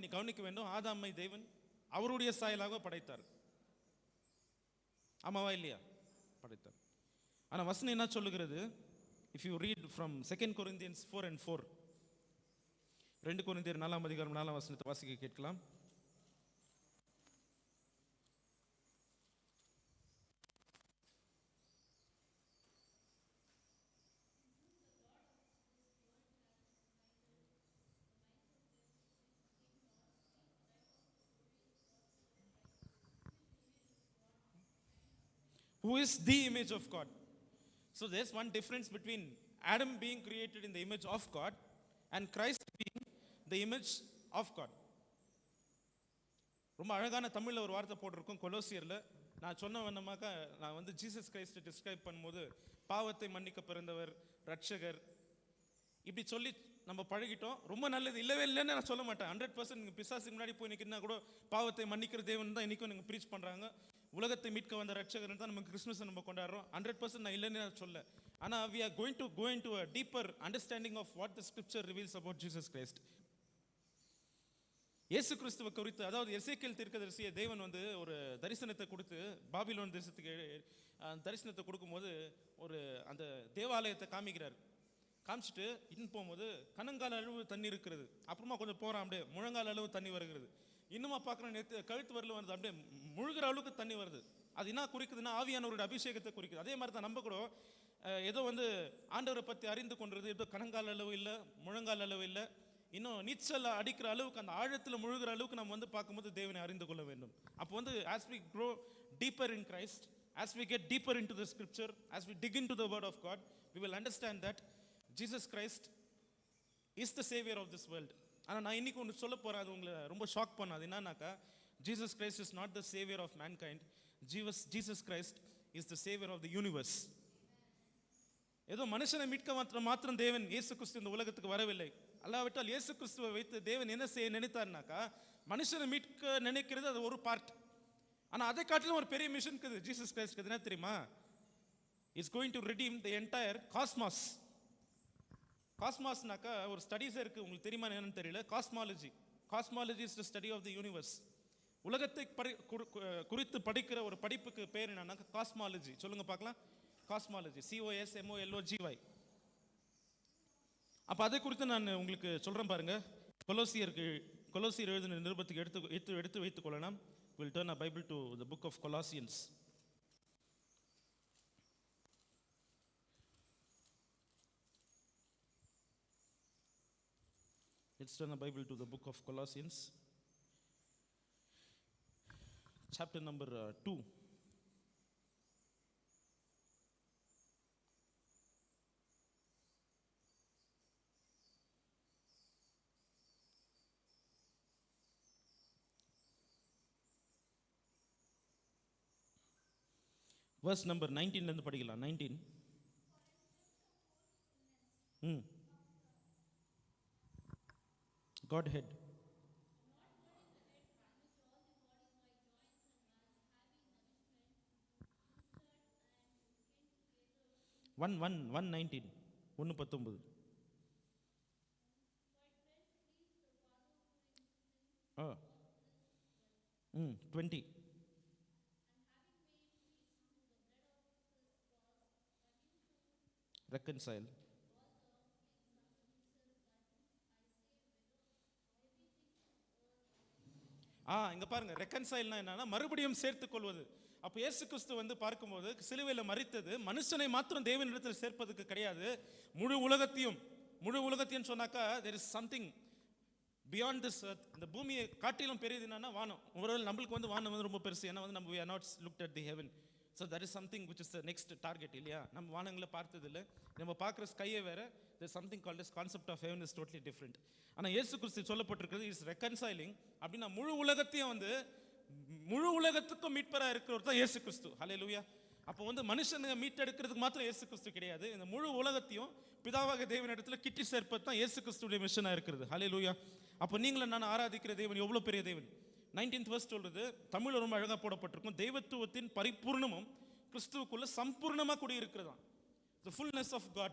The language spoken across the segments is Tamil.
நீ கவனிக்க வேண்டும், ஆதாமை தேவன் அவருடைய சாயலாக படைத்தார். ஆமாவா இல்லையா? படைத்தார். ஆனா வசனம் என்ன சொல்லுகிறது? If you read from 2 Corinthians 4:4, 2 கொரிந்தியர் 4:4 வாசிக்க கேட்கலாம். Who is the image of God? So there's one difference between Adam being created in the image of God and Christ being the image of God. ரொம்ப அழகான தமிழில் ஒரு வார்த்தை போட்டிருக்கும் கொலோசியரில். நான் சொன்ன வண்ணமாக நான் ஜீசஸ் கிரைஸ்டை டிஸ்கிரைப் பண்ணும்போது பாவத்தை மன்னிக்க பிறந்தவர், ரட்சகர், இப்படி சொல்லி நம்ம பழகிட்டோம். ரொம்ப நல்லது, இல்லவே இல்லைன்னு நான் சொல்ல மாட்டேன். 100% நீங்கள் பிசாசுக்கு முன்னாடி போய் நிற்கிறனா கூட பாவத்தை மன்னிக்கிற தேவன் தான் இன்றைக்கும் நீங்கள் ப்ரீச் பண்ணுறாங்க. உலகத்தை மீட்க வந்த ரட்சகர் தான் நம்ம கிறிஸ்துமஸ் நம்ம கொண்டாடுறோம். 100% நான் இல்லைன்னு நான் சொல்ல. ஆனால் we are going to go into a deeper understanding of what the scripture reveals about Jesus Christ. இயேசு கிறிஸ்துவை குறித்து, அதாவது எசேக்கியேல் தீர்க்கதரிசியை தேவன் ஒரு தரிசனத்தை கொடுத்து பாபிலோன் தேசத்துக்கு தரிசனத்தை கொடுக்கும்போது அந்த தேவாலயத்தை காமிக்கிறார். காமிச்சிட்டு இன்னும் போகும்போது கணங்கால அளவு தண்ணி இருக்கிறது, அப்புறமா கொஞ்சம் போகிறான் அப்படியே முழங்கால அளவு தண்ணி வருகிறது, இன்னுமா பார்க்குறோம் நேற்று கழுத்து வரல வருது, அப்படியே முழுகிற அளவுக்கு தண்ணி வருது. அது என்ன குறிக்குதுன்னா ஆவியானவருடைய அபிஷேகத்தை குறிக்குது. அதே மாதிரி தான் நம்ம கூட ஏதோ ஆண்டவரை பற்றி அறிந்து கொண்டது ஏதோ கணங்கால அளவு இல்லை, முழங்கால் அளவு இல்லை, இன்னும் நீச்சல் அடிக்கிற அளவுக்கு அந்த ஆழத்தில் முழுகிற அளவுக்கு நம்ம பார்க்கும்போது தேவனை அறிந்து கொள்ள வேண்டும். அப்போ as we grow deeper in Christ, as we get deeper into the scripture, as we dig into the word of God, we will understand that Jesus Christ is the savior of this world. ஆனால் நான் இன்னைக்கு ஒன்று சொல்ல போகிறேன், அது உங்களை ரொம்ப ஷாக் பண்ணாது. என்னன்னாக்கா, Jesus Christ is not the saviour of mankind. Jesus Christ is the saviour of the universe. ஏதோ மனுஷனை மீட்க மாத்திரம் தேவன் இயேசு கிறிஸ்து இந்த உலகத்துக்கு வரவில்லை. அல்லாவிட்டால் இயேசு கிறிஸ்துவை வைத்து தேவன் என்ன செய்ய நினைத்தார்னாக்கா, மனுஷனை மீட்க நினைக்கிறது அது ஒரு பார்ட். ஆனால் அதை காட்டிலும் ஒரு பெரிய மிஷன் இருக்குது ஜீசஸ் கிரைஸ்ட். என்ன தெரியுமா? It's going to redeem the entire cosmos. காஸ்மாஸ்னாக்கா ஒரு ஸ்டடீஸே இருக்குது, உங்களுக்கு தெரியுமா என்னன்னு தெரியல. Cosmology is the study of the universe. உலகத்தை குறித்து படிக்கிற ஒரு படிப்புக்கு பேர் என்னன்னாக்கா காஸ்மாலஜி. சொல்லுங்க பார்க்கலாம். Cosmology, COSMOLOGY. அப்போ அதை குறித்து நான் உங்களுக்கு சொல்கிறேன் பாருங்க. கொலோசியர் எழுதின நிருபத்துக்கு எடுத்து வைத்துக் கொள்ளலாம். We'll turn our Bible to the book of Colossians. Let's turn our Bible to the book of Colossians, chapter number 2. Verse number 19 ல இருந்து படிக்கலாம். 19. Godhead. One 19. 1:19. 20. Reconcile. இங்க பாருங்க, ரெக்கன்சைல்னா என்னன்னா மறுபடியும் சேர்த்துக் கொள்வது. அப்போ இயேசு கிறிஸ்து பார்க்கும்போது சிலுவையில் மரித்தது மனுஷனை மாத்திரம் தேவனிடத்தில் சேர்ப்பதுக்கு கிடையாது, முழு உலகத்தையும் சொன்னாக்கா there is something beyond this earth. இந்த பூமியை காட்டிலும் பெரியது என்னன்னா வானம். ஒருவேளை நம்மளுக்கு வானம் ரொம்ப பெருசு, ஏன்னா நம்ம we are not looked at the heaven. So that is something which is the next target இல்லையா? நம்ம வானங்களை பார்த்தது இல்லை, நம்ம பார்க்குற ஸ்கையே வேற. There's something called as concept of heaven is totally different. ஆனால் இயேசு கிறிஸ்து சொல்லப்பட்டிருக்கிறது இஸ் ரெக்கன்சைலிங். அப்படின்னா முழு உலகத்துக்கும் மீட்பராக இருக்கிறவர் தான் இயேசு கிறிஸ்து. ஹல்லேலூயா. அப்போ மனுஷனை மீட்டெடுக்கிறதுக்கு மாத்திரம் இயேசு கிறிஸ்து கிடையாது, இந்த முழு உலகத்தையும் பிதாவாக தேவனிடத்துல கிட்டி சேர்ப்பது தான் இயேசு கிறிஸ்துடைய மிஷனாக இருக்கிறது. ஹல்லேலூயா. அப்போ நீங்களும் நான் ஆராதிக்கிற தேவன் எவ்வளோ பெரிய தேவன். 19th verse சொல்றது தமிழில் ரொம்ப அழகாக போடப்பட்டிருக்கும். தெய்வத்துவத்தின் பரிபூர்ணமும் கிறிஸ்துவுக்குள்ள சம்பூர்ணமாக கூடி இருக்கிறதா. The fullness of God.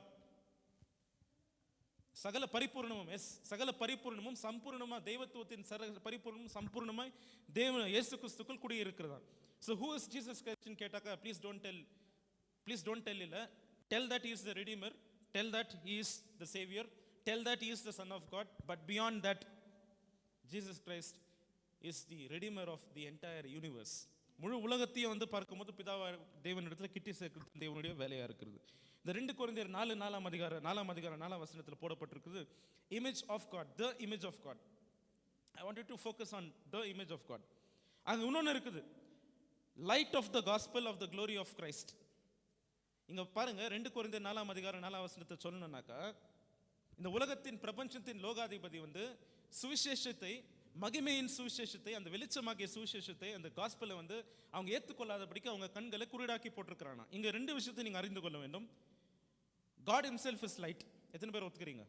சகல பரிபூர்ணமும், சகல பரிபூர்ணமும் சம்பூர்ணமா தெய்வத்துவத்தின் பரிபூர்ணமும் சம்பூர்ணமாய் தேவன் இயேசு கிறிஸ்துக்குள் குடியிருக்கிறதா. ஸோ ஹூ இஸ் ஜீசஸ் கிரைஸ்ட்னு கேட்டாக்கா ப்ளீஸ் டோன்ட் டெல் இல்லை, tell that is the redeemer, tell that is the saviour, tell that is the son of God. But beyond that Jesus Christ is the redeemer of the entire universe. முழு உலகத்தையும் வந்து பார்க்கும்போது பிதாவா தேவன் இடத்துல கிட்டி சேர்க்கிறது தேவனுடைய வேலையா இருக்கிறது. இந்த 2 கொரிந்தியர் 4 வசனத்தில் போடப்பட்டிருக்குது, image of God, the image of God. I wanted to focus on the image of God. அங்க இன்னொன்று இருக்குது, light of the gospel of the glory of Christ. இங்க பாருங்க 2 கொரிந்தியர் 4 வசனத்தை சொல்லணும்னாக்கா, இந்த உலகத்தின் பிரபஞ்சத்தின் லோகாதிபதி வந்து சுவிசேஷத்தை, மகிமையின் சுவிசேஷத்தை, அந்த வெளிச்சமாகிய சுவிசேஷத்தை, அந்த காஸ்பலை வந்து அவங்க ஏற்றுக்கொள்ளாதபடிக்கு அவங்க கண்களை குருடாக்கி போட்டிருக்கிறானா. இங்க 2 விஷயத்தை நீங்க அறிந்து கொள்ள வேண்டும். God himself is light. எத்தனை பேர் ஒத்துக்கிறீங்க?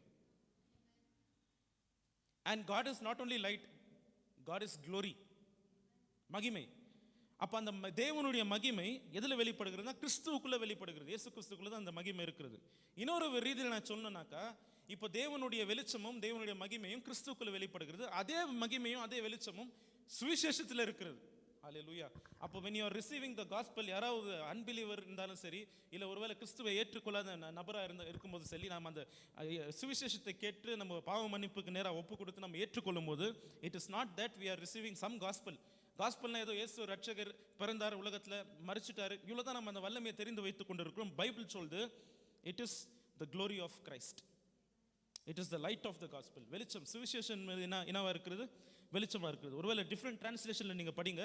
And God is not only light, God is glory, மகிமை. அப்ப அந்த தேவனுடைய மகிமை எதுல வெளிப்படுகிறதுனா கிறிஸ்துவுக்குள்ள வெளிப்படுகிறது. இயேசு கிறிஸ்துக்குள்ள தான் அந்த மகிமை இருக்கிறது. இன்னொரு ரீதியில் நான் சொல்லணும்னாக்கா, இப்போ தேவனுடைய வெளிச்சமும் தேவனுடைய மகிமையும் கிறிஸ்துவுக்குள்ள வெளிப்படுகிறது. அதே மகிமையும் அதே வெளிச்சமும் சுவிசேஷத்தில் இருக்கிறது. ஹல்லேலூயா. அப்போ when you are receiving the gospel, யாராவது அன்பிலீவர் இருந்தாலும் சரி, இல்லை ஒருவேளை கிறிஸ்துவை ஏற்றுக்கொள்ளாத நபராக இருக்கும்போது சரி, நாம் அந்த சுவிசேஷத்தை கேட்டு நம்ம பாவ மன்னிப்புக்கு நேராக ஒப்பு கொடுத்து நம்ம ஏற்றுக்கொள்ளும் போது, it is not that we are receiving some gospel. காஸ்பல்னா ஏதோ இயேசு ரட்சகர் பிறந்தார், உலகத்தில் மறிச்சிட்டாரு, இவ்வளோ தான் நம்ம அந்த வல்லமையை தெரிந்து வைத்துக் கொண்டிருக்கிறோம். பைபிள் சொல்லுது, it is the glory of Christ, it is the light of the gospel. வெளிச்சம், சுவிசேஷன் என்னவா இருக்கிறது? வெளிச்சமாக இருக்கிறது. ஒருவேளை டிஃப்ரெண்ட் டிரான்ஸ்லேஷனில் நீங்கள் படிங்க,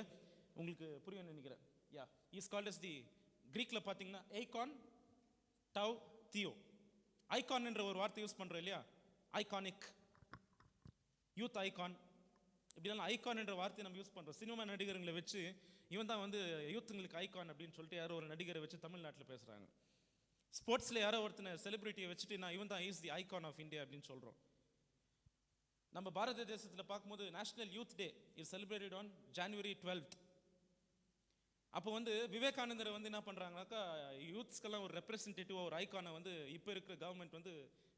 உங்களுக்கு புரியும் நினைக்கிறேன். யா, இஸ் கால்ட் அஸ் தி, கிரீக்கில் பார்த்தீங்கன்னா ஐகான், டவ், தியோ. ஐகான் என்ற ஒரு வார்த்தை யூஸ் பண்ணுறோம் இல்லையா, ஐகானிக், யூத் ஐகான், இப்படிலாம் ஐகான் என்ற வார்த்தையை நம்ம யூஸ் பண்ணுறோம். சினிமா நடிகர்களை வச்சு இவன் தான் வந்து யூத்துங்களுக்கு ஐகான் அப்படின்னு சொல்லிட்டு யாரோ ஒரு நடிகரை வச்சு தமிழ்நாட்டில் பேசுகிறாங்க. ஸ்போர்ட்ஸில் யாரோ ஒருத்தனை செலிபிரிட்டியை வச்சுட்டு நான் இவன் தான் is the icon of India அப்படின்னு சொல்கிறோம். நம்ம பாரத தேசத்தில் பார்க்கும்போது national youth day is celebrated on January 12th. அப்போ வந்து விவேகானந்தரை வந்து என்ன பண்ணுறாங்கனாக்கா, யூத்ஸ்க்கெல்லாம் ஒரு ரெப்ரஸன்டேட்டிவாக ஒரு ஐகானை வந்து இப்போ இருக்கிற கவர்மெண்ட் வந்து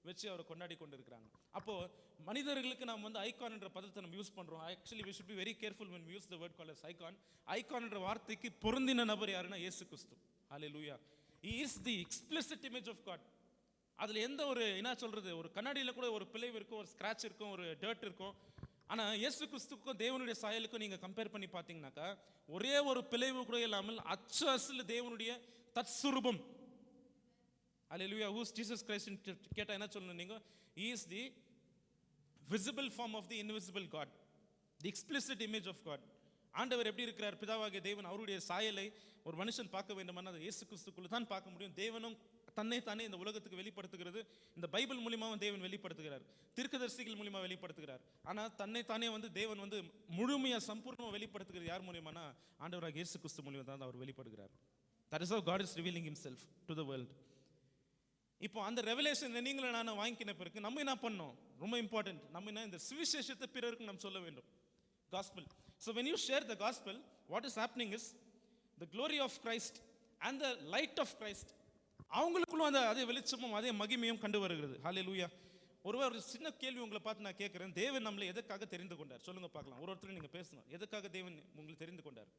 வச்சு அவரை கொண்டாடி கொண்டு இருக்கிறாங்க. அப்போது மனிதர்களுக்கு நாம் வந்து ஐகான் என்ற பதத்தை நம்ம யூஸ் பண்ணுறோம். Actually we should be very careful when we use the word called as icon. Icon என்ற வார்த்தைக்கு பொருந்தின நபர் யாருன்னா இயேசு கிறிஸ்து. ஹல்லேலூயா. He is the explicit image of God. அதில் எந்த ஒரு என்ன சொல்கிறது, ஒரு கண்ணாடியில் கூட ஒரு பிளவு இருக்கும், ஒரு ஸ்க்ராட்ச் இருக்கும், ஒரு டர்ட் இருக்கும். ஆனால் இயேசு கிறிஸ்துக்கும் தேவனுடைய சாயலுக்கும் நீங்கள் கம்பேர் பண்ணி பார்த்தீங்கன்னாக்கா, ஒரே ஒரு பிளவு கூட இல்லாமல் அச்சு அசல் தேவனுடைய தற்சுரூபம். ஹல்லேலூயா. who is Jesus Christ கேட்டா என்ன சொல்லணும் நீங்க? he is the visible form of the invisible God, the explicit image of God. ஆண்டவர் எப்படி இருக்கிறார்? பிதாவாகிய தேவன் அவருடைய சாயலை ஒரு மனுஷன் பார்க்க வேண்டுமானால் இயேசு கிறிஸ்துக்குள்ள தான் பார்க்க முடியும். தேவனும் தன்னை தானே இந்த உலகத்துக்கு வெளிப்படுத்துகிறது. இந்த பைபிள் மூலியமாவும் தேவன் வெளிப்படுத்துகிறார், தீர்க்கதரிசிகள் மூலியமா வெளிப்படுத்துகிறார். ஆனால் தன்னை தானே வந்து தேவன் வந்து முழுமையா சம்பூர்ணமாக வெளிப்படுத்துகிறது யார் மூலியமானா ஆண்டவராக இயேசு கிறிஸ்து மூலியமா தான் அவர் வெளிப்படுகிறார். That is how God is revealing himself to the world. இப்போ அந்த ரெவலேஷன் நீங்களும் நான் வாங்கிக்கின பிறகு நம்ம என்ன பண்ணோம்? ரொம்ப இம்பார்ட்டன்ட். நம்ம என்ன, இந்த சுவிசேஷத்தை பிறருக்கு நம்ம சொல்ல வேண்டும். Gospel. So when you share the gospel, what is happening is the glory of Christ and the light of Christ, அவங்களுக்குள்ள அந்த அதே வெளிச்சமும் அதே மகிமையும் கண்டு வருகிறது. ஹல்லேலூயா. ஒரு சின்ன கேள்வி உங்களை பார்த்து நான் கேட்குறேன். தேவன் நம்மளை எதற்காக தெரிந்து கொண்டார்? சொல்லுங்க பார்க்கலாம். ஒருத்தர் நீங்கள் பேசணும். எதற்காக தேவன் உங்களை தெரிந்து கொண்டார்?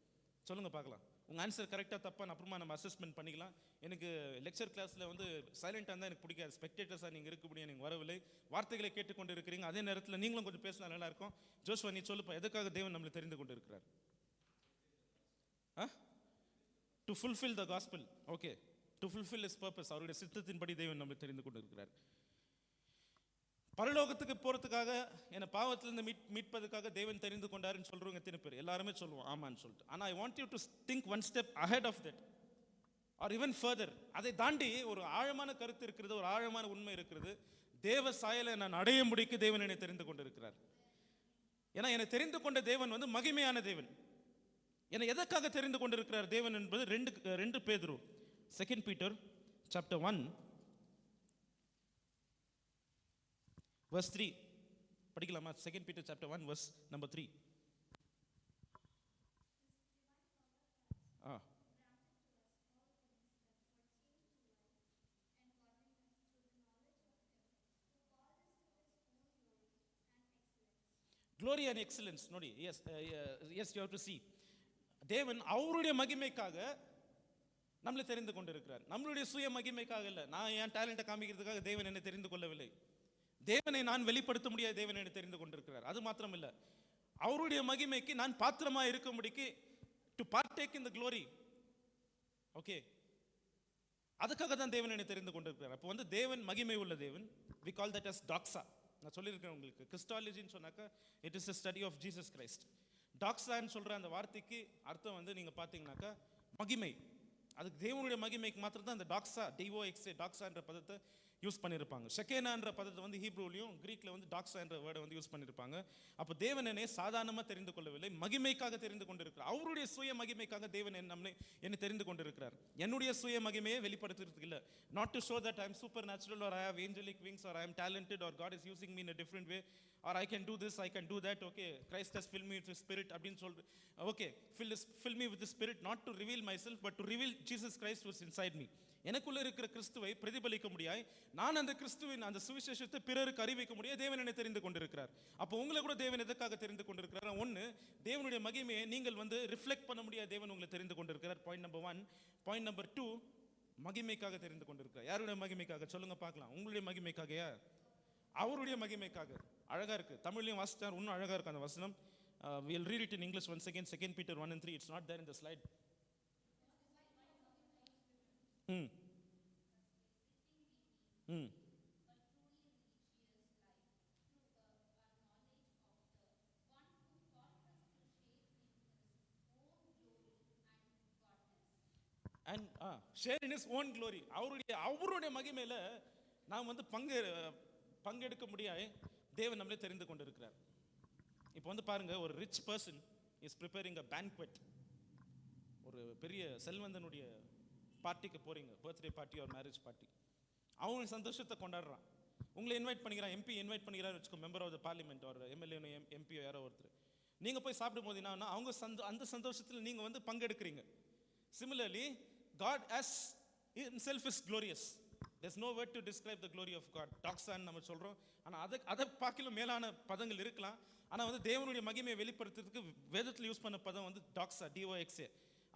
சொல்லுங்க பார்க்கலாம். உங்கள் ஆன்சர் கரெக்டாக தப்பான்னு அப்புறமா நம்ம அசஸ்மெண்ட் பண்ணிக்கலாம். எனக்கு லெக்சர் கிளாஸில் வந்து சைலண்டாக இருந்தால் எனக்கு பிடிக்காது. ஸ்பெக்டேட்டர்ஸாக நீங்கள் இருக்கக்கூடிய நீங்கள் வரவில்லை, வார்த்தைகளை கேட்டுக்கொண்டு இருக்கிறீங்க. அதே நேரத்தில் நீங்களும் கொஞ்சம் பேசினா நல்லா இருக்கும். ஜோஷ்வா, நீ சொல்லுப்பா, எதுக்காக தேவன் நம்மளை தெரிந்து கொண்டு இருக்கிறார்? To fulfil the gospel. Okay, to fulfil is purpose. அவருடைய சித்தத்தின்படி தேவன் நம்மளை தெரிந்து கொண்டு இருக்கிறார். பரலோகத்துக்கு போகிறதுக்காக, என்னை பாவத்திலிருந்து மீட்பதுக்காக தேவன் தெரிந்து கொண்டாருன்னு சொல்கிறவங்க எத்தனை பேர்? எல்லாருமே சொல்லுவோம் ஆமான்னு சொல்லிட்டு. ஆனால் I want you to think one step ahead of that or even further. அதை தாண்டி ஒரு ஆழமான கருத்து இருக்கிறது, ஒரு ஆழமான உண்மை இருக்கிறது. தேவ சாயலை நான் அடைய முடிக்கு தேவன் என்னை தெரிந்து கொண்டு இருக்கிறார். ஏன்னா என்னை தெரிந்து கொண்ட தேவன் வந்து மகிமையான தேவன். என்னை எதற்காக தெரிந்து கொண்டு இருக்கிறார் தேவன் என்பது 2 பேதுரு 2 Peter chapter 1 verse 3 படிக்கலாமா? 2 Peter chapter 1 verse number 3. glory and excellence ನೋಡಿ. yes you have to see, தேவன் அவருடைய மகிமைக்காக நம்மளை தெரிந்து கொண்டிருக்கிறார், நம்மளுடைய சுய மகிமைக்காக இல்லை. நான் என் டேலண்ட்டை காமிக்கிறதுக்காக தேவன் என்னை தெரிந்து கொள்ளவில்லை. தேவனை நான் வெளிப்படுத்த முடியாத தேவன் என்னை தெரிந்து கொண்டிருக்கிறார். அது மாத்திரம் இல்லை, அவருடைய மகிமைக்கு நான் பாத்திரமா இருக்கும்படிக்கு to partake in the glory. Okay, அதுக்காக தான் தேவன் என்னை தெரிந்து கொண்டிருக்கிறார். அப்போ வந்து தேவன் மகிமை உள்ள தேவன். we call that as doxa. நான் சொல்லியிருக்கேன் உங்களுக்கு, கிறிஸ்டாலஜின்னு சொன்னாக்கா it is a study of Jesus Christ. டாக்ஸான்னு சொல்ற அந்த வார்த்தைக்கு அர்த்தம் வந்து நீங்க பார்த்தீங்கன்னாக்கா மகிமை. அதுக்கு தேவனுடைய மகிமைக்கு மாத்திரம் தான் அந்த டாக்ஸா, டிஓஎக்ஸ்ஏ டாக்ஸான்ற பதத்தை யூஸ் பண்ணியிருப்பாங்க. ஷெகேனான்ற பதத்தை வந்து ஹீப்ரூலையும் கிரீக்கில் வந்து டாக்ஸா என்ற வேர்டை வந்து யூஸ் பண்ணியிருப்பாங்க. அப்போ தேவன் என்னை சாதாரணமாக தெரிந்து கொள்ளவில்லை, மகிமைக்காக தெரிந்து கொண்டிருக்கிறார். அவருடைய சுய மகிமைக்காக தேவன் என்னை தெரிந்து கொண்டிருக்கிறார். என்னுடைய சுய மகிமையை வெளிப்படுத்துறதுக்கு இல்லை. Not to show that I am supernatural or I have angelic wings or I am talented or God is using me in a different way or I can do this, I can do that. Okay, Christ has filled me with His Spirit அப்படின்னு சொல்ற. Okay, fill me with the Spirit not to reveal myself but to reveal Jesus Christ who is inside me. எனக்குள்ள இருக்கிற கிறிஸ்துவை பிரதிபலிக்க முடியாய், நான் அந்த கிறிஸ்துவின் அந்த சுவிசேஷத்தை பிறருக்கு அறிவிக்க முடியாது. தேவன் என்னை தெரிந்து கொண்டிருக்கிறார். அப்போ உங்களை கூட தேவன் எதற்காக தெரிந்து கொண்டிருக்கிறார்? ஒன்று, தேவனுடைய மகிமையை நீங்கள் வந்து ரிஃப்ளெக்ட் பண்ண முடியாது, தேவன் உங்களை தெரிந்து கொண்டிருக்கிறார். Point number 1. பாயிண்ட் நம்பர் 2, மகிமைக்காக தெரிந்து கொண்டிருக்கிறார். யாருடைய மகிமைக்காக சொல்லுங்க பார்க்கலாம். உங்களுடைய மகிமைக்காகயா? அவருடைய மகிமைக்காக. அழகா இருக்கு, தமிழ்லையும் வாசிச்சா இன்னும் அழகா இருக்கு அந்த வசனம். we'll read it in English once again. 2 Peter 1 and 3. It's not there in the slide. Hmm. Hmm. And share in His own glory. அவருடைய மகிமையில நாம் வந்து பங்கெடுக்க முடியாது, தேவன் நம்மளே தெரிந்து கொண்டிருக்கிறார். இப்போ வந்து பாருங்க, ஒரு rich person is preparing a banquet. ஒரு பெரிய செல்வந்தனுடைய பார்ட்டிக்கு போறீங்க, பர்த்டே பார்ட்டி ஒரு மேரேஜ் பார்ட்டி. அவங்க சந்தோஷத்தை கொண்டாடுறான், உங்களை இன்வைட் பண்ணிக்கிறான், எம்பி இன்வைட் பண்ணிக்கிறாரு வச்சுக்கோ, மெம்பர் ஆஃப் த பார்லிமெண்ட் ஒரு எம்எல்ஏ எம்பியோ யாரோ ஒருத்தர். நீங்கள் போய் சாப்பிடும் போது என்னன்னா அவங்க அந்த சந்தோஷத்தில் நீங்கள் வந்து பங்கெடுக்கிறீங்க. Similarly God as himself is glorious. There's no word to describe the glory of God. டாக்ஸான்னு நம்ம சொல்கிறோம், ஆனால் அதை பார்க்கலும் மேலான பதங்கள் இருக்கலாம். ஆனால் வந்து தேவனுடைய மகிமையை வெளிப்படுத்துறதுக்கு வேதத்தில் யூஸ் பண்ண பதம் வந்து டாக்ஸா, டிஓஎக்ஸ்ஏ.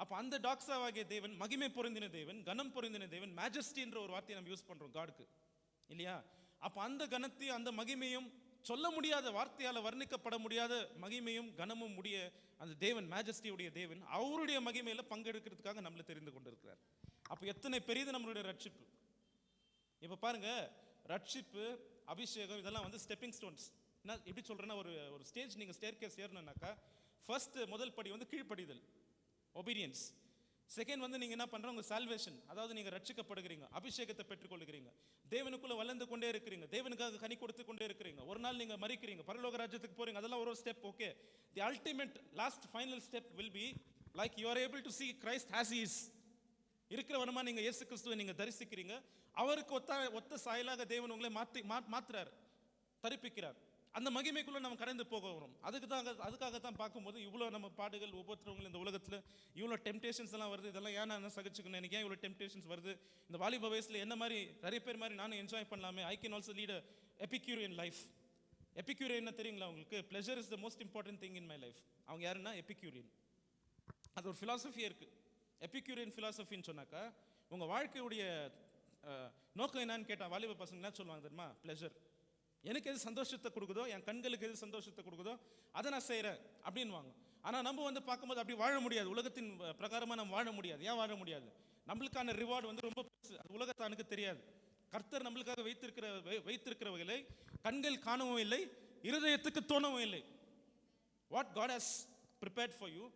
அப்போ அந்த டாக்ஸாவாகிய தேவன் மகிமை பொருந்தின தேவன், கனம் பொருந்தின தேவன், மேஜஸ்டின்ற ஒரு வார்த்தையை நம்ம யூஸ் பண்ணுறோம் காடுக்கு, இல்லையா? அப்போ அந்த கனத்தையும் அந்த மகிமையும் சொல்ல முடியாத, வார்த்தையால் வர்ணிக்கப்பட முடியாத மகிமையும் கனமும் உடைய அந்த தேவன், மேஜஸ்டியுடைய தேவன், அவருடைய மகிமையில் பங்கெடுக்கிறதுக்காக நம்மளை தெரிந்து கொண்டிருக்கிறார். அப்போ எத்தனை பெரியது நம்மளுடைய ரட்சிப்பு. இப்போ பாருங்க, ரட்சிப்பு, அபிஷேகம் இதெல்லாம் வந்து ஸ்டெப்பிங் ஸ்டோன்ஸ். என்ன எப்படி சொல்கிறேன்னா, ஒரு ஸ்டேஜ் நீங்கள் ஸ்டேர்கேஸ் ஏறணும்னாக்கா முதல் படி வந்து கீழ்ப்படிதல், ஒபீடியன்ஸ். செகண்ட் வந்து நீங்கள் என்ன பண்ணுறோம், உங்கள் சால்வேஷன், அதாவது நீங்கள் ரட்சிக்கப்படுகிறீங்க, அபிஷேகத்தை பெற்றுக்கொள்கிறீங்க, தேவனுக்குள்ளே வளர்ந்து கொண்டே இருக்கிறீங்க, தேவனுக்காக கனி கொடுத்து கொண்டே இருக்கிறீங்க. ஒரு நாள் நீங்கள் மறிக்கிறீங்க, பரலோக ராஜ்யத்துக்கு போகிறீங்க. அதெல்லாம் ஒரு step. Okay, the ultimate last final step will be like you are able to see Christ as he is. இருக்கிறவனமா நீங்கள் இயேசு கிறிஸ்துவை நீங்கள் தரிசிக்கிறீங்க, அவருக்கு ஒத்த சாயலாக தேவன் உங்களை மாற்றுறார், தரிப்பிக்கிறார். அந்த மகிமைக்குள்ளே நம்ம கடந்து போக வரும். அதுக்காகத்தான் பார்க்கும்போது இவ்வளோ நம்ம பாடுகள், ஒவ்வொருத்தவங்களும் இந்த உலகத்தில் இவ்வளோ டெம்டேஷன்ஸ் எல்லாம் வருது. இதெல்லாம் ஏன் நான் சகிச்சுக்கணும், எனக்கு ஏன் இவ்வளோ டெம்டேஷன்ஸ் வருது? இந்த வாலிப வயசில் என்ன மாதிரி நிறைய பேர் மாதிரி நானும் என்ஜாய் பண்ணலாமே. I can also lead epicurean life. Epicurean என்ன தெரியுங்களா உங்களுக்கு? Pleasure is the most important thing in my life. அவங்க யாருன்னா எபிக்யூரியன். அது ஒரு ஃபிலாசபியே இருக்குது. எபிக்யூரியன் ஃபிலாசபின்னு சொன்னாக்கா, உங்கள் வாழ்க்கையுடைய நோக்கம் என்னன்னு கேட்டால் வாலிப பசங்க என்ன சொல்லுவாங்க தெரியுமா? பிளஷர். எனக்கு எது சந்தோஷத்தை கொடுக்குதோ, என் கண்களுக்கு எது சந்தோஷத்தை கொடுக்குதோ அதை நான் செய்கிறேன் அப்படின்வாங்க. ஆனால் நம்ம வந்து பார்க்கும்போது அப்படி வாழ முடியாது, உலகத்தின் பிரகாரமாக நம்ம வாழ முடியாது. ஏன் வாழ முடியாது? நம்மளுக்கான ரிவார்டு வந்து ரொம்ப பெருசு, அது உலகத்தானுக்கு தெரியாது. கர்த்தர் நம்மளுக்காக வைத்திருக்கிறவர்களை கண்கள் காணவும் இல்லை, இருதயத்துக்கு தோணவும் இல்லை. What God has prepared for you,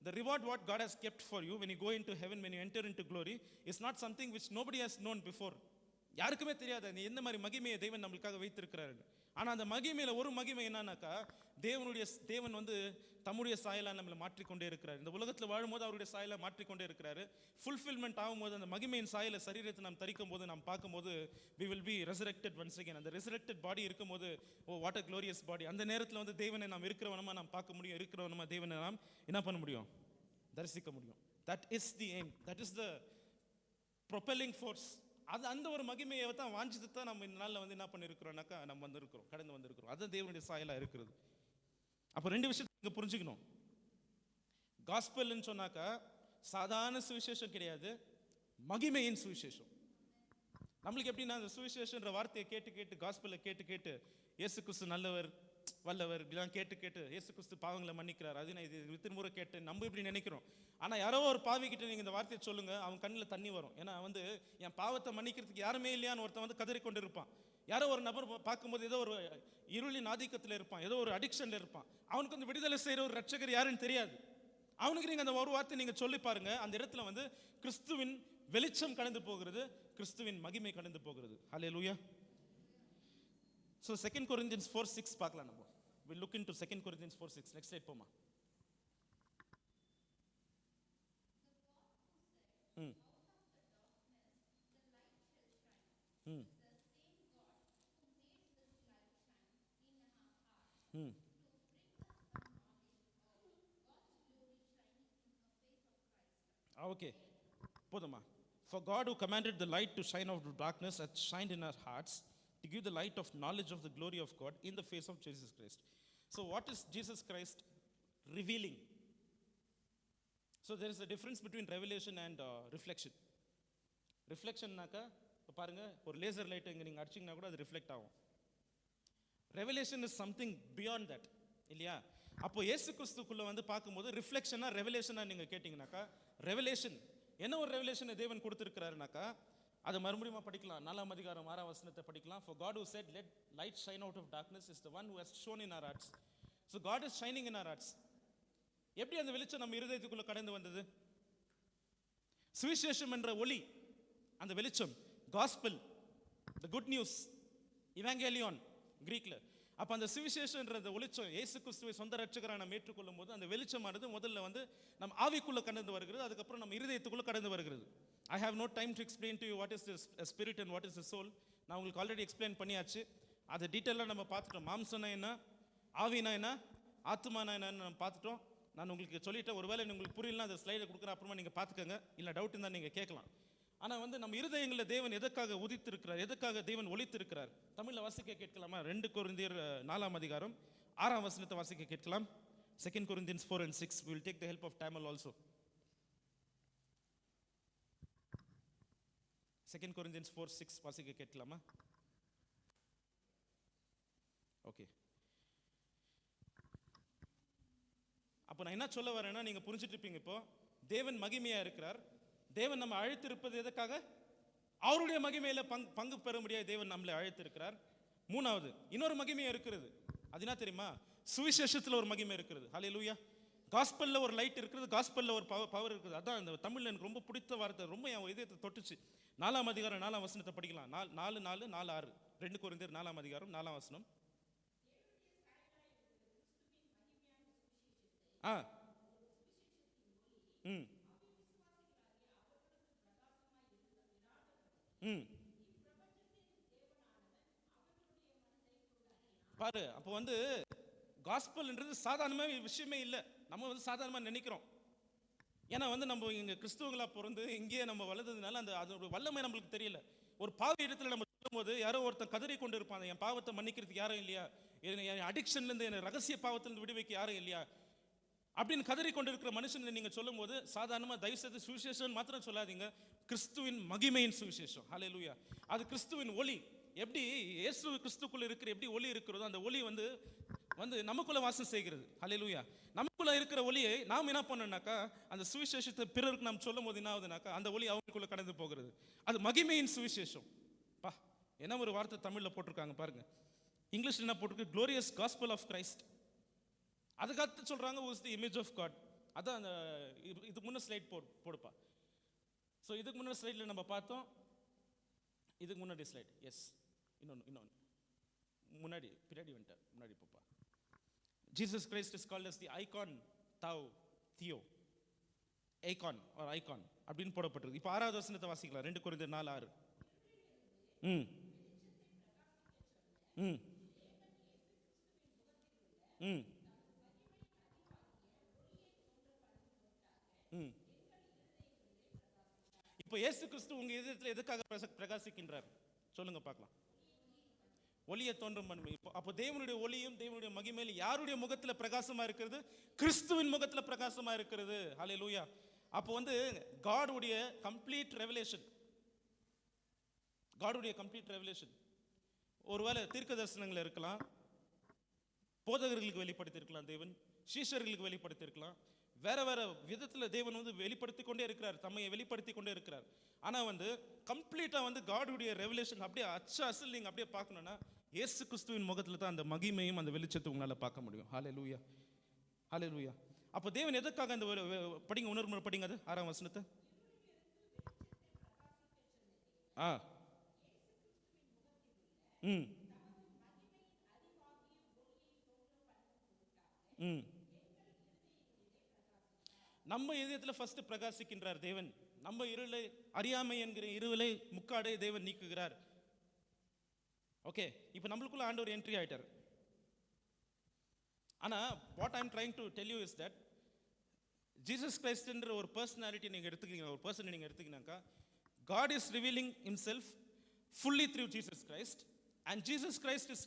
the reward what God has kept for you when you go into heaven, when you enter into glory, is not something which nobody has known before. யாருக்குமே தெரியாது அந்த எந்த மாதிரி மகிமையை தேவன் நம்மளுக்காக வைத்திருக்கிறாரு. ஆனால் அந்த மகிமையில் ஒரு மகிமை என்னன்னாக்கா, தேவன் வந்து தம்முடைய சாயலாக நம்மளை மாற்றிக்கொண்டே இருக்கிறார். இந்த உலகத்தில் வாழும்போது அவருடைய சாயலை மாற்றிக்கொண்டே இருக்கிறாரு. ஃபுல்ஃபில்மெண்ட் ஆகும்போது அந்த மகிமையின் சாயலை சரீரத்தை நாம் தரிக்கும் போது நாம் பார்க்கும்போது we will be resurrected once again. அந்த resurrected பாடி இருக்கும்போது, ஓ வாட் அ glorious பாடி. அந்த நேரத்தில் வந்து தேவனை நாம் இருக்கிறவனமா நாம் பார்க்க முடியும், இருக்கிறவனமா தேவனை நாம் என்ன பண்ண முடியும்? தரிசிக்க முடியும். That is the aim, that is the propelling force. அது அந்த ஒரு மகிமையை தான் வாஞ்சித்து தான் நம்ம இந்த நாளில் வந்து என்ன பண்ணியிருக்கிறோம்னாக்கா நம்ம வந்திருக்கிறோம், கடந்து வந்திருக்கிறோம். அது தேவனுடைய சாயலாக இருக்கிறது. அப்போ ரெண்டு விஷயத்தை நீங்க புரிஞ்சுக்கணும். காஸ்பல்னு சொன்னாக்கா சாதாரண சுவிசேஷம் கிடையாது, மகிமையின் சுவிசேஷம். நம்மளுக்கு எப்படின்னா அந்த சுவிசேஷன்ற வார்த்தையை கேட்டு கேட்டு காஸ்பலை கேட்டு கேட்டு இயேசு கிறிஸ்து நல்லவர் வல்லவர் இப்படிலாம் கேட்டு கேட்டு இயேசு கிறிஸ்து பாவங்களை மன்னிக்கிறார், அது நான் இது திருமுறை கேட்டு நம்ம இப்படி நினைக்கிறோம். ஆனால் யாரோ ஒரு பாவி கிட்ட நீங்கள் இந்த வார்த்தையை சொல்லுங்க, அவன் கண்ணில் தண்ணி வரும். ஏன்னா வந்து என் பாவத்தை மன்னிக்கிறதுக்கு யாருமே இல்லையான்னு ஒருத்தன் வந்து கதறி கொண்டு இருப்பான். யாரோ ஒரு நபர் பார்க்கும்போது ஏதோ ஒரு இருளின் ஆதிக்கத்தில் இருப்பான், ஏதோ ஒரு அடிக்ஷனில் இருப்பான். அவனுக்கு வந்து விடுதலை செய்கிற ஒரு ரட்சகர் யாருன்னு தெரியாது. அவனுக்கு நீங்கள் அந்த ஒரு வார்த்தை நீங்கள் சொல்லி பாருங்க, அந்த இடத்துல வந்து கிறிஸ்துவின் வெளிச்சம் கடந்து போகிறது, கிறிஸ்துவின் மகிமை கடந்து போகிறது. ஹல்லேலூயா. So 2 Corinthians 4:6 பார்க்கலாம் நம்ம. We look into 2 Corinthians 4:6. Next slide போமா. ம் ம் ம் ஓகே போதுமா. For God who commanded the light to shine out of darkness has shined in our hearts to give the light of knowledge of the glory of God in the face of Jesus Christ. So what is Jesus Christ revealing? So there is a difference between revelation and reflection. Reflection நாக்கா இப்போ பாருங்க, ஒரு லேசர் லைட் இங்கே நீங்கள் அடிச்சிங்கன்னா கூட அது ரிஃப்ளெக்ட் ஆகும். Revelation is something beyond that இல்லையா? அப்போ இயேசு கிறிஸ்துக்குள்ள வந்து பார்க்கும்போது ரிஃப்ளெக்ஷனா ரெவலேஷனா நீங்கள் கேட்டிங்கனாக்கா, ரெவலேஷன் என்ன ஒரு ரெவலேஷனை தேவன் கொடுத்துருக்கிறாருனாக்கா, அது மறுபடியும் படிக்கலாம். 4ஆம் அதிகாரம் 6ஆம் வசனத்தை படிக்கலாம். For God who said let light shine out of darkness is the one who has shone in our hearts. So God is shining in our hearts. எப்படி அந்த வெளிச்சம் நம்ம இருதயத்துக்குள்ள கடந்து வந்தது? சுவிசேஷம் என்ற ஒளி, அந்த வெளிச்சம், gospel, the good news, evangelion கிரீக்ல. அப்போ அந்த சுவிசேஷன்ற ஒளிச்சம் இயேசு கிறிஸ்துவை சொந்த ரட்சகராக நம்ம ஏற்றுக்கொள்ளும் போது அந்த வெளிச்சமானது முதல்ல வந்து நம்ம ஆவிக்குள்ள கடந்து வருகிறது, அதுக்கப்புறம் நம்ம இருதயத்துக்குள்ள கடந்து வருகிறது. I have no time to explain to you what is the spirit and what is the soul. நான் உங்களுக்கு ஆல்ரெடி எக்ஸ்பிளைன் பண்ணியாச்சு. அதை டீட்டெயிலாக நம்ம பார்த்துட்டோம். மாம்சனா என்ன, ஆவினா என்ன, ஆத்மானா என்னன்னு நம்ம பார்த்துட்டோம். நான் உங்களுக்கு சொல்லிட்டேன். ஒருவேளை உங்களுக்கு புரியலன்னா அந்த ஸ்லைடை கொடுக்குற அப்புறமா நீங்கள் பார்த்துக்கோங்க, இல்லை டவுட் இருந்தால் நீங்கள் கேட்கலாம். ஆனால் வந்து நம்ம இருதயங்களில் தேவன் எதற்காக உதித்திருக்கிறார், எதற்காக தேவன் ஒளித்திருக்கிறார்? தமிழில் வாசிக்க கேட்கலாமா? 2 கொரிந்தியர் 4ஆம் அதிகாரம் 6ஆம் வசனத்தை வாசிக்க கேட்கலாம். 2 Corinthians 4 and 6. We will take the help of Tamil also. 2 Corinthians 4:6 வாசிக்க கேட்கலாமா? ஓகே. அப்போ நான் என்ன சொல்ல வரேன்னா, நீங்கள் புரிஞ்சுட்டு இருப்பீங்க. இப்போ தேவன் மகிமையாக இருக்கிறார். தேவன் நம்ம அழைத்திருப்பது எதற்காக? அவருடைய மகிமையில் பங்கு பெற முடியாது. தேவன் நம்மளை அழைத்திருக்கிறார். மூணாவது இன்னொரு மகிமை இருக்கிறது. அது என்ன தெரியுமா? சுவிசேஷத்தில் ஒரு மகிமை இருக்கிறது. ஹல்லேலூயா. காஸ்பல்ல ஒரு லைட் இருக்கிறது, காஸ்பல்ல ஒரு பவர் இருக்குது. அதான் இந்த தமிழில் எனக்கு ரொம்ப பிடித்த வார்த்தை, ரொம்ப என் இதயத்தை தொட்டுச்சு. 4ஆம் அதிகாரம் 4ஆம் வசனத்தை படிக்கலாம். 4:4-4:6. 2 கொரிந்தியர் 4ஆம் அதிகாரம் 4ஆம் வசனம். ஆ ம் ம் பாரு. அப்போ வந்து காஸ்பல்ன்றது சாதாரணமாக விஷயமே இல்லை. நம்ம வந்து சாதாரணமாக நினைக்கிறோம். ஏன்னா வந்து நம்ம இங்கே கிறிஸ்துவர்களாக பிறந்து இங்கேயே நம்ம வளர்ந்ததுனால அந்த அதோட வல்லமை நம்மளுக்கு தெரியல. ஒரு பாவி இடத்துல நம்ம சொல்லும்போது யாரோ ஒருத்தன் கதறி கொண்டு இருப்பான், என் பாவத்தை மன்னிக்கிறதுக்கு யாரும் இல்லையா, என் அடிக்ஷன்லேருந்து என் ரகசிய பாவத்திலிருந்து விடுவிக்க யாரும் இல்லையா அப்படின்னு கதறி கொண்டு இருக்கிற மனுஷன் நீங்கள் சொல்லும் போது சாதாரணமாக தயவுசெய்து சுவிசேஷம் மாத்திரம் சொல்லாதீங்க, கிறிஸ்துவின் மகிமையின் சுவிசேஷம். ஹல்லேலூயா. அது கிறிஸ்துவின் ஒளி. எப்படி இயேசு கிறிஸ்துக்குள்ள இருக்கிற எப்படி ஒளி இருக்கிறதோ அந்த ஒளி வந்து வந்து நமக்குள்ள வாசம் செய்கிறது. ஹல்லேலூயா. நமக்குள்ள இருக்கிற ஒளியை நாம் என்ன பண்ணோம்னாக்கா, அந்த சுவிசேஷத்தை பிறருக்கு நாம் சொல்லும் போது என்ன ஆகுதுனாக்கா, அந்த ஒளி அவங்களுக்குள்ள கடந்து போகிறது. அது மகிமையின் சுவிசேஷம். பா, என்ன ஒரு வார்த்தை தமிழில் போட்டிருக்காங்க பாருங்க. இங்கிலீஷில் என்ன போட்டிருக்கு? Glorious gospel of Christ. அதுக்கடுத்து சொல்றாங்க who is the image of God. அதான் அந்த இதுக்கு முன்ன ஸ்லைட் போடுப்பா. ஸோ இதுக்கு முன்னாடி ஸ்லைடில் நம்ம பார்த்தோம். இதுக்கு முன்னாடி ஸ்லைட், எஸ், இன்னொன்று முன்னாடி பின்னாடி வந்துட்டார், முன்னாடி போப்பா. Jesus Christ is called as the icon thou theo, icon or icon அப்படின்னு போடப்பட்டிருக்கு. இப்போ 6ஆவது வசனத்தை வாசிக்கலாம். 2 கொரிந்தியர் 4:6. ம் ம் ம் ம் இப்போ இயேசு கிறிஸ்து உங்க இதயத்தில் எதுக்காக பிரகாசிக்கின்றார் சொல்லுங்க பார்க்கலாம். ஒளியை தோன்றும் பண்ணுவேன். அப்போ தேவனுடைய ஒளியும் தேவனுடைய மகிமையிலும் யாருடைய முகத்துல பிரகாசமா இருக்கிறது? கிறிஸ்துவின் முகத்துல பிரகாசமா இருக்கிறது. ஹல்லேலூயா. அப்போ வந்து காடுடைய கம்ப்ளீட் ரெவலேஷன், காடுடைய கம்ப்ளீட் ரெவலேஷன் ஒருவேளை தீர்க்க தரிசனங்கள் இருக்கலாம், போதகர்களுக்கு வெளிப்படுத்தியிருக்கலாம், தேவன் சீஷர்களுக்கு வெளிப்படுத்தியிருக்கலாம், வேற வேற விதத்துல தேவன் வந்து வெளிப்படுத்தி கொண்டே இருக்கிறார், தம்மையை வெளிப்படுத்தி கொண்டே இருக்கிறார். ஆனா வந்து கம்ப்ளீட்டா வந்து காடுடைய ரெவலேஷன் அப்படியே அச்சு அசல் நீங்க அப்படியே பார்க்கணும்னா இயேசு கிறிஸ்துவின் முகத்துல தான் அந்த மகிமையும் அந்த வெளிச்சத்தை உங்களால பார்க்க முடியும். ஹல்லேலூயா, ஹல்லேலூயா. அப்போ தேவன் எதற்காக அந்த படிங்க, உணர்வு படிங்க, அது 6ஆம் வசனத்தை. நம்ம இதயத்தில் ஃபர்ஸ்ட் பிரகாசிக்கின்றார் தேவன். நம்ம இருளை, அறியாமை என்கிற இருளை முக்காடை தேவன் நீக்குகிறார். ஓகே, இப்போ நம்மளுக்குள்ள ஆண்டவர் என்ட்ரி ஆயிட்டார். ஆனா what I am trying to tell you is that Jesus கிரைஸ்ட்ன்ற ஒரு பர்சனாலிட்டி நீங்க எடுத்துக்கீங்க, ஒரு பர்சன் நீங்க எடுத்துக்கினாக்கா, God is revealing himself fully through Jesus Christ, and Jesus Christ is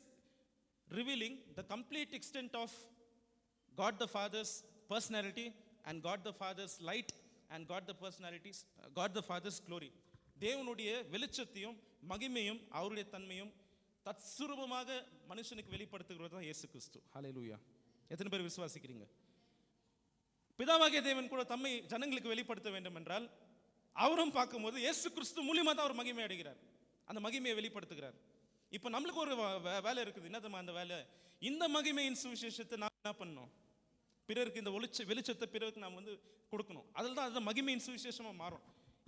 revealing the complete extent of God the Father's personality and God the Father's light and God the personalities, God the Father's glory. தேவனுடைய வெளிச்சத்தையும் மகிமையும் அவருடைய தன்மையும் தத்சுரூபமாக மனுஷனுக்கு வெளிப்படுத்துகிறது தான் இயேசு கிறிஸ்து. ஹல்லேலூயா. எத்தனை பேர் விசுவாசிக்கிறீங்க? பிதாவாகிய தேவன் கூட தம்மை ஜனங்களுக்கு வெளிப்படுத்த வேண்டும் என்றால் அவரும் பார்க்கும்போது இயேசு கிறிஸ்து மூலியமா தான் அவர் மகிமை அடைகிறார், அந்த மகிமையை வெளிப்படுத்துகிறார். இப்போ நம்மளுக்கு ஒரு வேலை இருக்குது. என்னதுமா அந்த வேலை? இந்த மகிமையின் சுவிசேஷத்தை நாம் என்ன பண்ணணும்? பிறருக்கு இந்த வெளிச்சத்தை பிறருக்கு நாம் வந்து கொடுக்கணும். அதில் தான் அந்த மகிமையின் சுவிசேஷமாக மாறும்.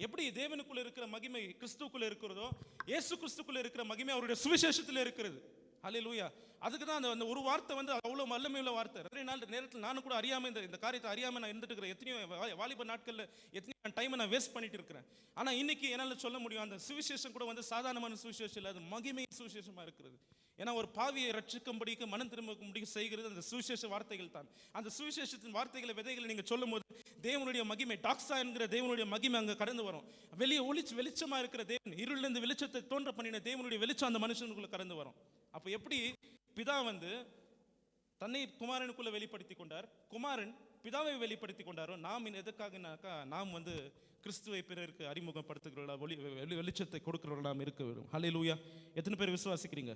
எப்படி தேவனுக்குள்ள இருக்கிற மகிமை கிறிஸ்துக்குள்ள இருக்கிறதோ, இயேசு கிறிஸ்துக்குள்ள இருக்கிற மகிமை அவருடைய சுவிசேஷத்தில் இருக்கிறது. ஹல்லேலூயா. அதுக்கு தான் அந்த ஒரு வார்த்தை வந்து அவ்வளோ வல்லமையுள்ள வார்த்தை. 2 நாள் நேரத்தில் நானும் கூட அறியாமல் இந்த காரியத்தை அறியாமல் நான் இருந்துட்டு இருக்கிறேன். எத்தனையோ வாலிப நாட்களில் எத்தனையோ டைமை நான் வேஸ்ட் பண்ணிட்டு இருக்கிறேன். ஆனால் இன்னைக்கு என்னால் சொல்ல முடியும், அந்த சுவிசேஷம் கூட வந்து சாதாரணமான சுவிசேஷம் இல்லை, அது மகிமை சுவிசேஷமாக இருக்கிறது. ஏன்னா ஒரு பாவியை ரட்சிக்கும்படிக்கு மனம் திரும்பும்படிக்கு செய்கிறது அந்த சுவிசேஷ வார்த்தைகள் தான். அந்த சுவிசேஷத்தின் வார்த்தைகளை விதைகளை நீங்கள் சொல்லும் போது தேவனுடைய மகிமை, டாக்ஸா என்கிற தேவனுடைய மகிமை அங்கே கடந்து வரும். வெளியே வெளிச்சமாக இருக்கிற தேவன், இருளிலிருந்து வெளிச்சத்தை தோன்ற பண்ணின தேவனுடைய வெளிச்சம் அந்த மனுஷனுக்குள்ள கடந்து வரும். அப்போ எப்படி பிதா வந்து தன்னை குமாரனுக்குள்ள வெளிப்படுத்தி கொண்டார், குமாரன் பிதாவை வெளிப்படுத்தி கொண்டாரோ, நாம் எதுக்காகனாக்கா நாம் வந்து கிறிஸ்துவை பிறருக்கு அறிமுகப்படுத்துகிறவர்களா, வெளிச்சத்தை கொடுக்கிறவர்களா நாம் இருக்க வேண்டும். ஹல்லேலூயா. எத்தனை பேர் விசுவாசிக்கிறீங்க?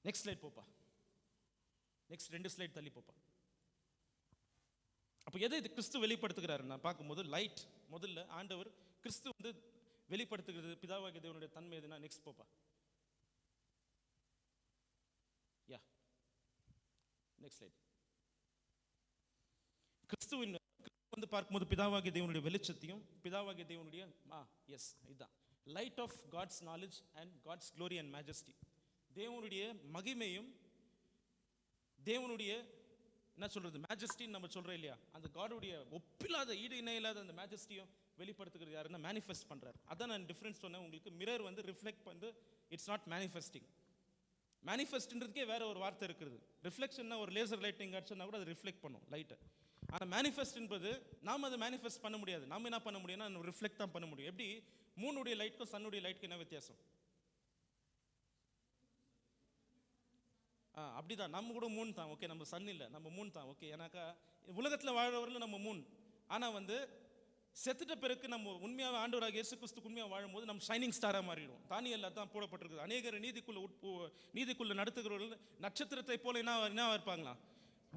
நெக்ஸ்ட் ஸ்லைட் போப்பா, நெக்ஸ்ட் 2 ஸ்லைட் தள்ளி போப்பா. அப்போ எதை இது கிறிஸ்து வெளிப்படுத்துகிறாரு நான் பார்க்கும்போது, லைட் முதல்ல ஆண்டவர் கிறிஸ்து வந்து வெளிப்படுத்துகிறது பிதாவாகிய தேவனுடைய தன்மை எதுனா. நெக்ஸ்ட் போப்பா. யா, நெக்ஸ்ட் ஸ்லைட். கிறிஸ்துவின் வந்து பார்க்கும்போது பிதாவாகிய தேவனுடைய வெளிச்சத்தையும் பிதாவாகிய தேவனுடைய எஸ் இதுதான் light of God's knowledge and God's glory and majesty. தேவனுடைய மகிமையும் தேவனுடைய என்ன சொல்றது மேஜஸ்டின்னு நம்ம சொல்றோம் இல்லையா, அந்த காடுடைய ஒப்பில்லாத ஈடு இணை இல்லாத அந்த மேஜஸ்டியும் வெளிப்படுத்துகிறது யாருன்னா மேனிஃபெஸ்ட் பண்றாரு. அதான் நான் டிஃபரன்ஸ் சொன்னேன் உங்களுக்கு. மிரர் வந்து ரிஃப்ளெக்ட் பண்ணு, இட்ஸ் நாட் மேனிஃபெஸ்டிங். மேனிஃபெஸ்ட்ன்றதுக்கே வேற ஒரு வார்த்தை இருக்குது. ரிஃப்ளெக்ஷன்னா ஒரு லேசர் லைட்டிங் அடிச்சா கூட அது ரிஃப்ளெக்ட் பண்ணும் லைட்டை. ஆனால் மேனிஃபெஸ்ட் என்பது நாம் அதை மேனிஃபெஸ்ட் பண்ண முடியாது. நாம் என்ன பண்ண முடியும்னா ரிஃப்ளெக்ட் தான் பண்ண முடியும். எப்படி மூனுடைய லைட்டுக்கும் சன்னுடைய லைட்டுக்கு என்ன வித்தியாசம்? அப்படிதான் நம்ம கூட மூன் தான். ஓகே, நம்ம சன் இல்லை, நம்ம மூன் தான். ஓகே, ஏன்னாக்கா உலகத்தில் வாழ்றவர்கள் நம்ம மூன். ஆனால் வந்து செத்துட்ட பிறகு நம்ம உண்மையாக ஆண்டவராக இயேசு கிறிஸ்துக்கு உண்மையாக வாழும்போது நம்ம ஷைனிங் ஸ்டாராக மாறிடும். தானியல்ல தான் போடப்பட்டிருக்குது. அநேகர் நீதிக்குள்ள நடத்துகிறவர்கள் நட்சத்திரத்தை போல என்ன இருப்பாங்களா,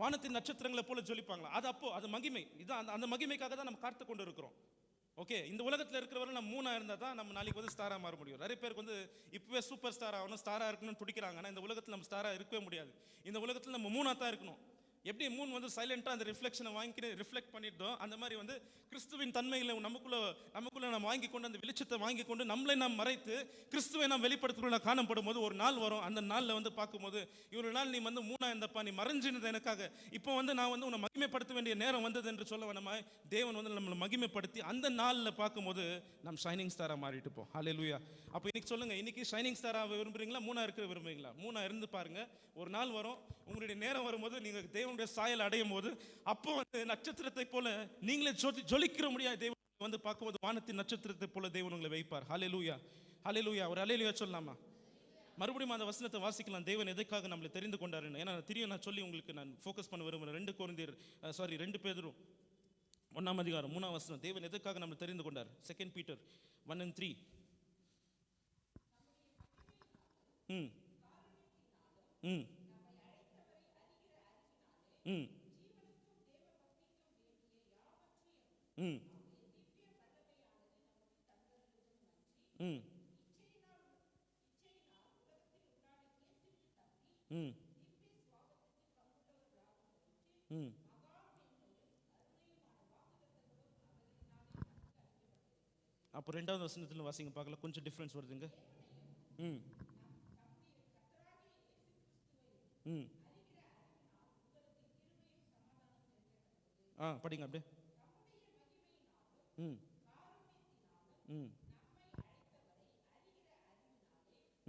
வானத்தின் நட்சத்திரங்களை போல ஜொலிப்பாங்களா. அது அப்போ அது மகிமை. இதான் அந்த மகிமைக்காக தான் நம்ம காத்து கொண்டு இருக்கிறோம். ஓகே, இந்த உலகத்தில் இருக்கிறவர்கள் நம்ம மூணாக இருந்தால் தான் நம்ம நாளைக்கு வந்து ஸ்டாராக மாற முடியும். நிறைய பேருக்கு வந்து இப்போவே சூப்பர் ஸ்டார் ஆகணும், ஸ்டாராக இருக்கணும்னு துடிக்கிறாங்க. ஆனால் இந்த உலகத்தில் நம்ம ஸ்டாராக இருக்கவே முடியாது. இந்த உலகத்தில் நம்ம மூணாக தான் இருக்கணும். எப்படி மூன் வந்து சைலண்டாக அந்த ரிஃப்ளெக்ஷனை வாங்கி ரிஃப்ளெக்ட் பண்ணிட்டோம், அந்த மாதிரி வந்து கிறிஸ்துவின் தன்மைகளை நமக்குள்ள நம்ம வாங்கி கொண்டு அந்த வெளிச்சத்தை வாங்கி கொண்டு நம்மளை நாம் மறைத்து கிறிஸ்துவை நாம் வெளிப்படுத்தணும்னு காணப்படும் போது ஒரு நாள் வரும். அந்த நாளில் வந்து பார்க்கும்போது இவ்வளோ நாள் நீ வந்து மூணா இருந்தப்பா, நீ மறைஞ்சினது எனக்காக, இப்போ வந்து நான் வந்து உன்னை மகிமைப்படுத்த வேண்டிய நேரம் வந்தது என்று சொல்ல வேணாமா. தேவன் வந்து நம்மளை மகிமைப்படுத்தி அந்த நாளில் பார்க்கும்போது நம்ம ஷைனிங் ஸ்டாராக மாறிட்டு போம். ஹல்லேலூயா. அப்போ இன்னைக்கு சொல்லுங்க, இன்னைக்கு ஷைனிங் ஸ்டாராக விரும்புறீங்களா, மூணா இருக்கிற விரும்புறீங்களா? மூணா இருந்து பாருங்க. ஒரு நாள் வரும், உங்களுடைய நேரம் வரும்போது நீங்கள் தேவனுடைய சாயல் அடையும் போது அப்போ வந்து நட்சத்திரத்தை போல நீங்களே ஜொலிக்கிற முடியாது. தேவன் வந்து பார்க்கும்போது வானத்தின் நட்சத்திரத்தை போல தேவன் உங்களை வைப்பார். ஹல்லேலூயா, ஹல்லேலூயா. ஒரு ஹல்லேலூயா சொல்லலாமா? மறுபடியும் அந்த வசனத்தை வாசிக்கலாம். தேவன் எதுக்காக நம்மளை தெரிந்து கொண்டாருன்னு. ஏன்னா தெரியும், நான் சொல்லி உங்களுக்கு நான் ஃபோக்கஸ் பண்ண விரும்புகிறேன். 2 பேதுரு 1ஆம் அதிகாரம் 3ஆம் வசனம். தேவன் எதுக்காக நம்மளை தெரிந்து கொண்டார்? 2 Peter 1:3. ம் ம் ம் ம் ம் ம் ம். அப்போ 2வது வசனத்தில் வாசிங்க பார்க்கலாம், கொஞ்சம் டிஃப்ரென்ஸ் வருதுங்க. ம் ம். படிங்க அப்படியே. ம் ம்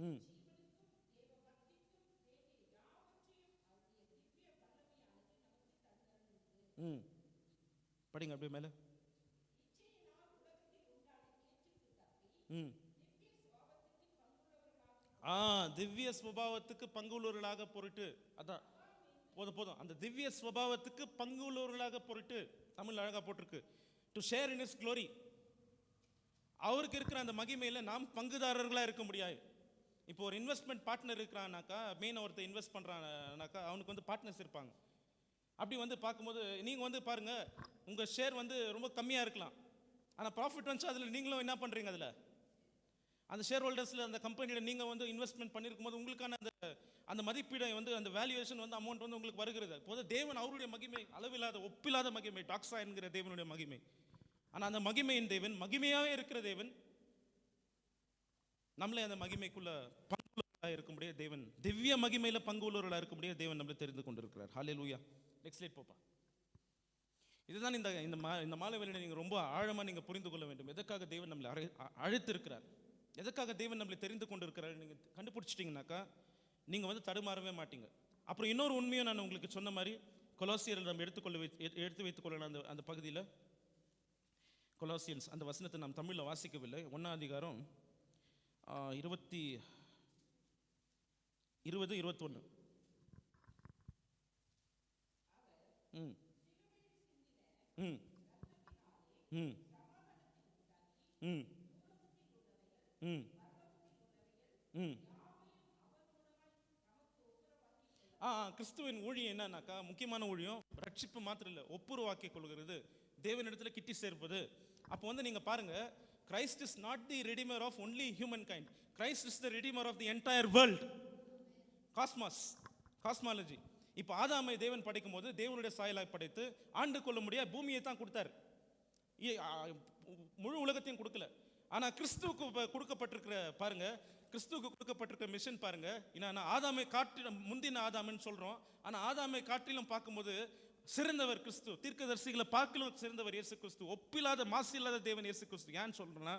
ம் ம். படிங்க அப்படியே மேலே. ம். திவ்ய ஸ்வபாவத்துக்கு பங்குள்ளவர்களாக பொருட்டு. அதான், போதும் போதும். அந்த திவ்ய ஸ்வபாவத்துக்கு பங்குள்ளவர்களாக பொருட்டு தமிழ் அழகா போட்டிருக்கு. To share in is glory. அவருக்கு இருக்கிற அந்த மகிமையில் நாம் பங்குதாரர்களாக இருக்க முடியாது. இப்போ ஒரு இன்வெஸ்ட்மெண்ட் பார்ட்னர் இருக்கிறான்னாக்கா, மெயின் ஒருத்தர் இன்வெஸ்ட் பண்ணுறான்னாக்கா அவனுக்கு வந்து பார்ட்னர்ஸ் இருப்பாங்க. அப்படி வந்து பார்க்கும்போது நீங்கள் வந்து பாருங்கள், உங்கள் ஷேர் வந்து ரொம்ப கம்மியாக இருக்கலாம், ஆனால் ப்ராஃபிட் வந்துச்சு அதில் நீங்களும் என்ன பண்ணுறீங்க, அதில் அந்த ஷேர் ஹோல்டர்ஸில் அந்த கம்பெனியில் நீங்கள் வந்து இன்வெஸ்ட்மெண்ட் பண்ணியிருக்கும் போது உங்களுக்கான அந்த மதிப்பீடை வந்து அந்த வேல்யூவேஷன் வந்து அமௌண்ட் வந்து உங்களுக்கு வருகிறது. போது தேவன் அவருடைய மகிமை, அளவில்லாத ஒப்பில்லாத மகிமை, டாக்ஸா என்கிற தேவனுடைய மகிமை. ஆனால் அந்த மகிமையின் தேவன், மகிமையாகவே இருக்கிற தேவன், நம்மளே அந்த மகிமைக்குள்ள பங்குள்ளவர்களாக இருக்க முடியாது. தேவன் திவ்ய மகிமையில் பங்குள்ளவர்களாக இருக்க முடியாது. தேவன் நம்மளை தெரிந்து கொண்டிருக்கிறார். ஹல்லேலூயா. நெக்ஸ்ட் ஸ்லைட் போப்பா. இதுதான் இந்த மாலை வேளையில நீங்கள் ரொம்ப ஆழமாக நீங்கள் புரிந்து கொள்ள வேண்டும். எதற்காக தேவன் நம்மளை அழைத்திருக்கிறார், எதற்காக தேவன் நம்மளை தெரிந்து கொண்டிருக்கிறார் நீங்கள் கண்டுபிடிச்சிட்டிங்கனாக்கா நீங்கள் வந்து தடுமாறவே மாட்டீங்க. அப்புறம் இன்னொரு உண்மையும் நான் உங்களுக்கு சொன்ன மாதிரி, கொலோசியர் நம்ம எடுத்து வைத்துக் கொள்ளலாம். அந்த பகுதியில் கொலோசியன்ஸ் அந்த வசனத்தை நாம் தமிழில் வாசிக்கவில்லை. 1ஆம் அதிகாரம் 20-21. ம் ம் ம் ம் ம் ம். கிறிஸ்துவின் ஊழியம் என்னன்னாக்கா, முக்கியமான ஊழியம் ரட்சிப்பு மாத்திரம் இல்லை, ஒப்புரவாக்கிக் கொள்கிறது, தேவனிடத்தில் கிட்டி சேர்ப்பது. அப்போ வந்து நீங்கள் பாருங்க, Christ is not the redeemer of only human kind, Christ is the redeemer of the entire world, cosmology. இப்போ ஆதாமை தேவன் படைக்கும் போது தேவனுடைய சாயலாய் படைத்து ஆண்டு கொள்ள முடியாது பூமியை தான் கொடுத்தாரு, முழு உலகத்தையும் கொடுக்கல. ஆனால் கிறிஸ்துவுக்கு கொடுக்கப்பட்டிருக்கிற பாருங்க, கிறிஸ்துவுக்கு கொடுக்கப்பட்டிருக்கிற மிஷன் பாருங்க. ஏன்னா ஆதாமை காட்டிலும் முந்தின ஆதாமன்னு சொல்றோம், ஆனால் ஆதாமை காட்டிலும் பார்க்கும்போது சிறந்தவர் கிறிஸ்து, தீர்க்கதரிசிகளை பார்க்கலும் சிறந்தவர் இயேசு கிறிஸ்து, ஒப்பில்லாத மாசு இல்லாத தேவன் இயேசு கிறிஸ்து. ஏன்னு சொல்றேன்னா,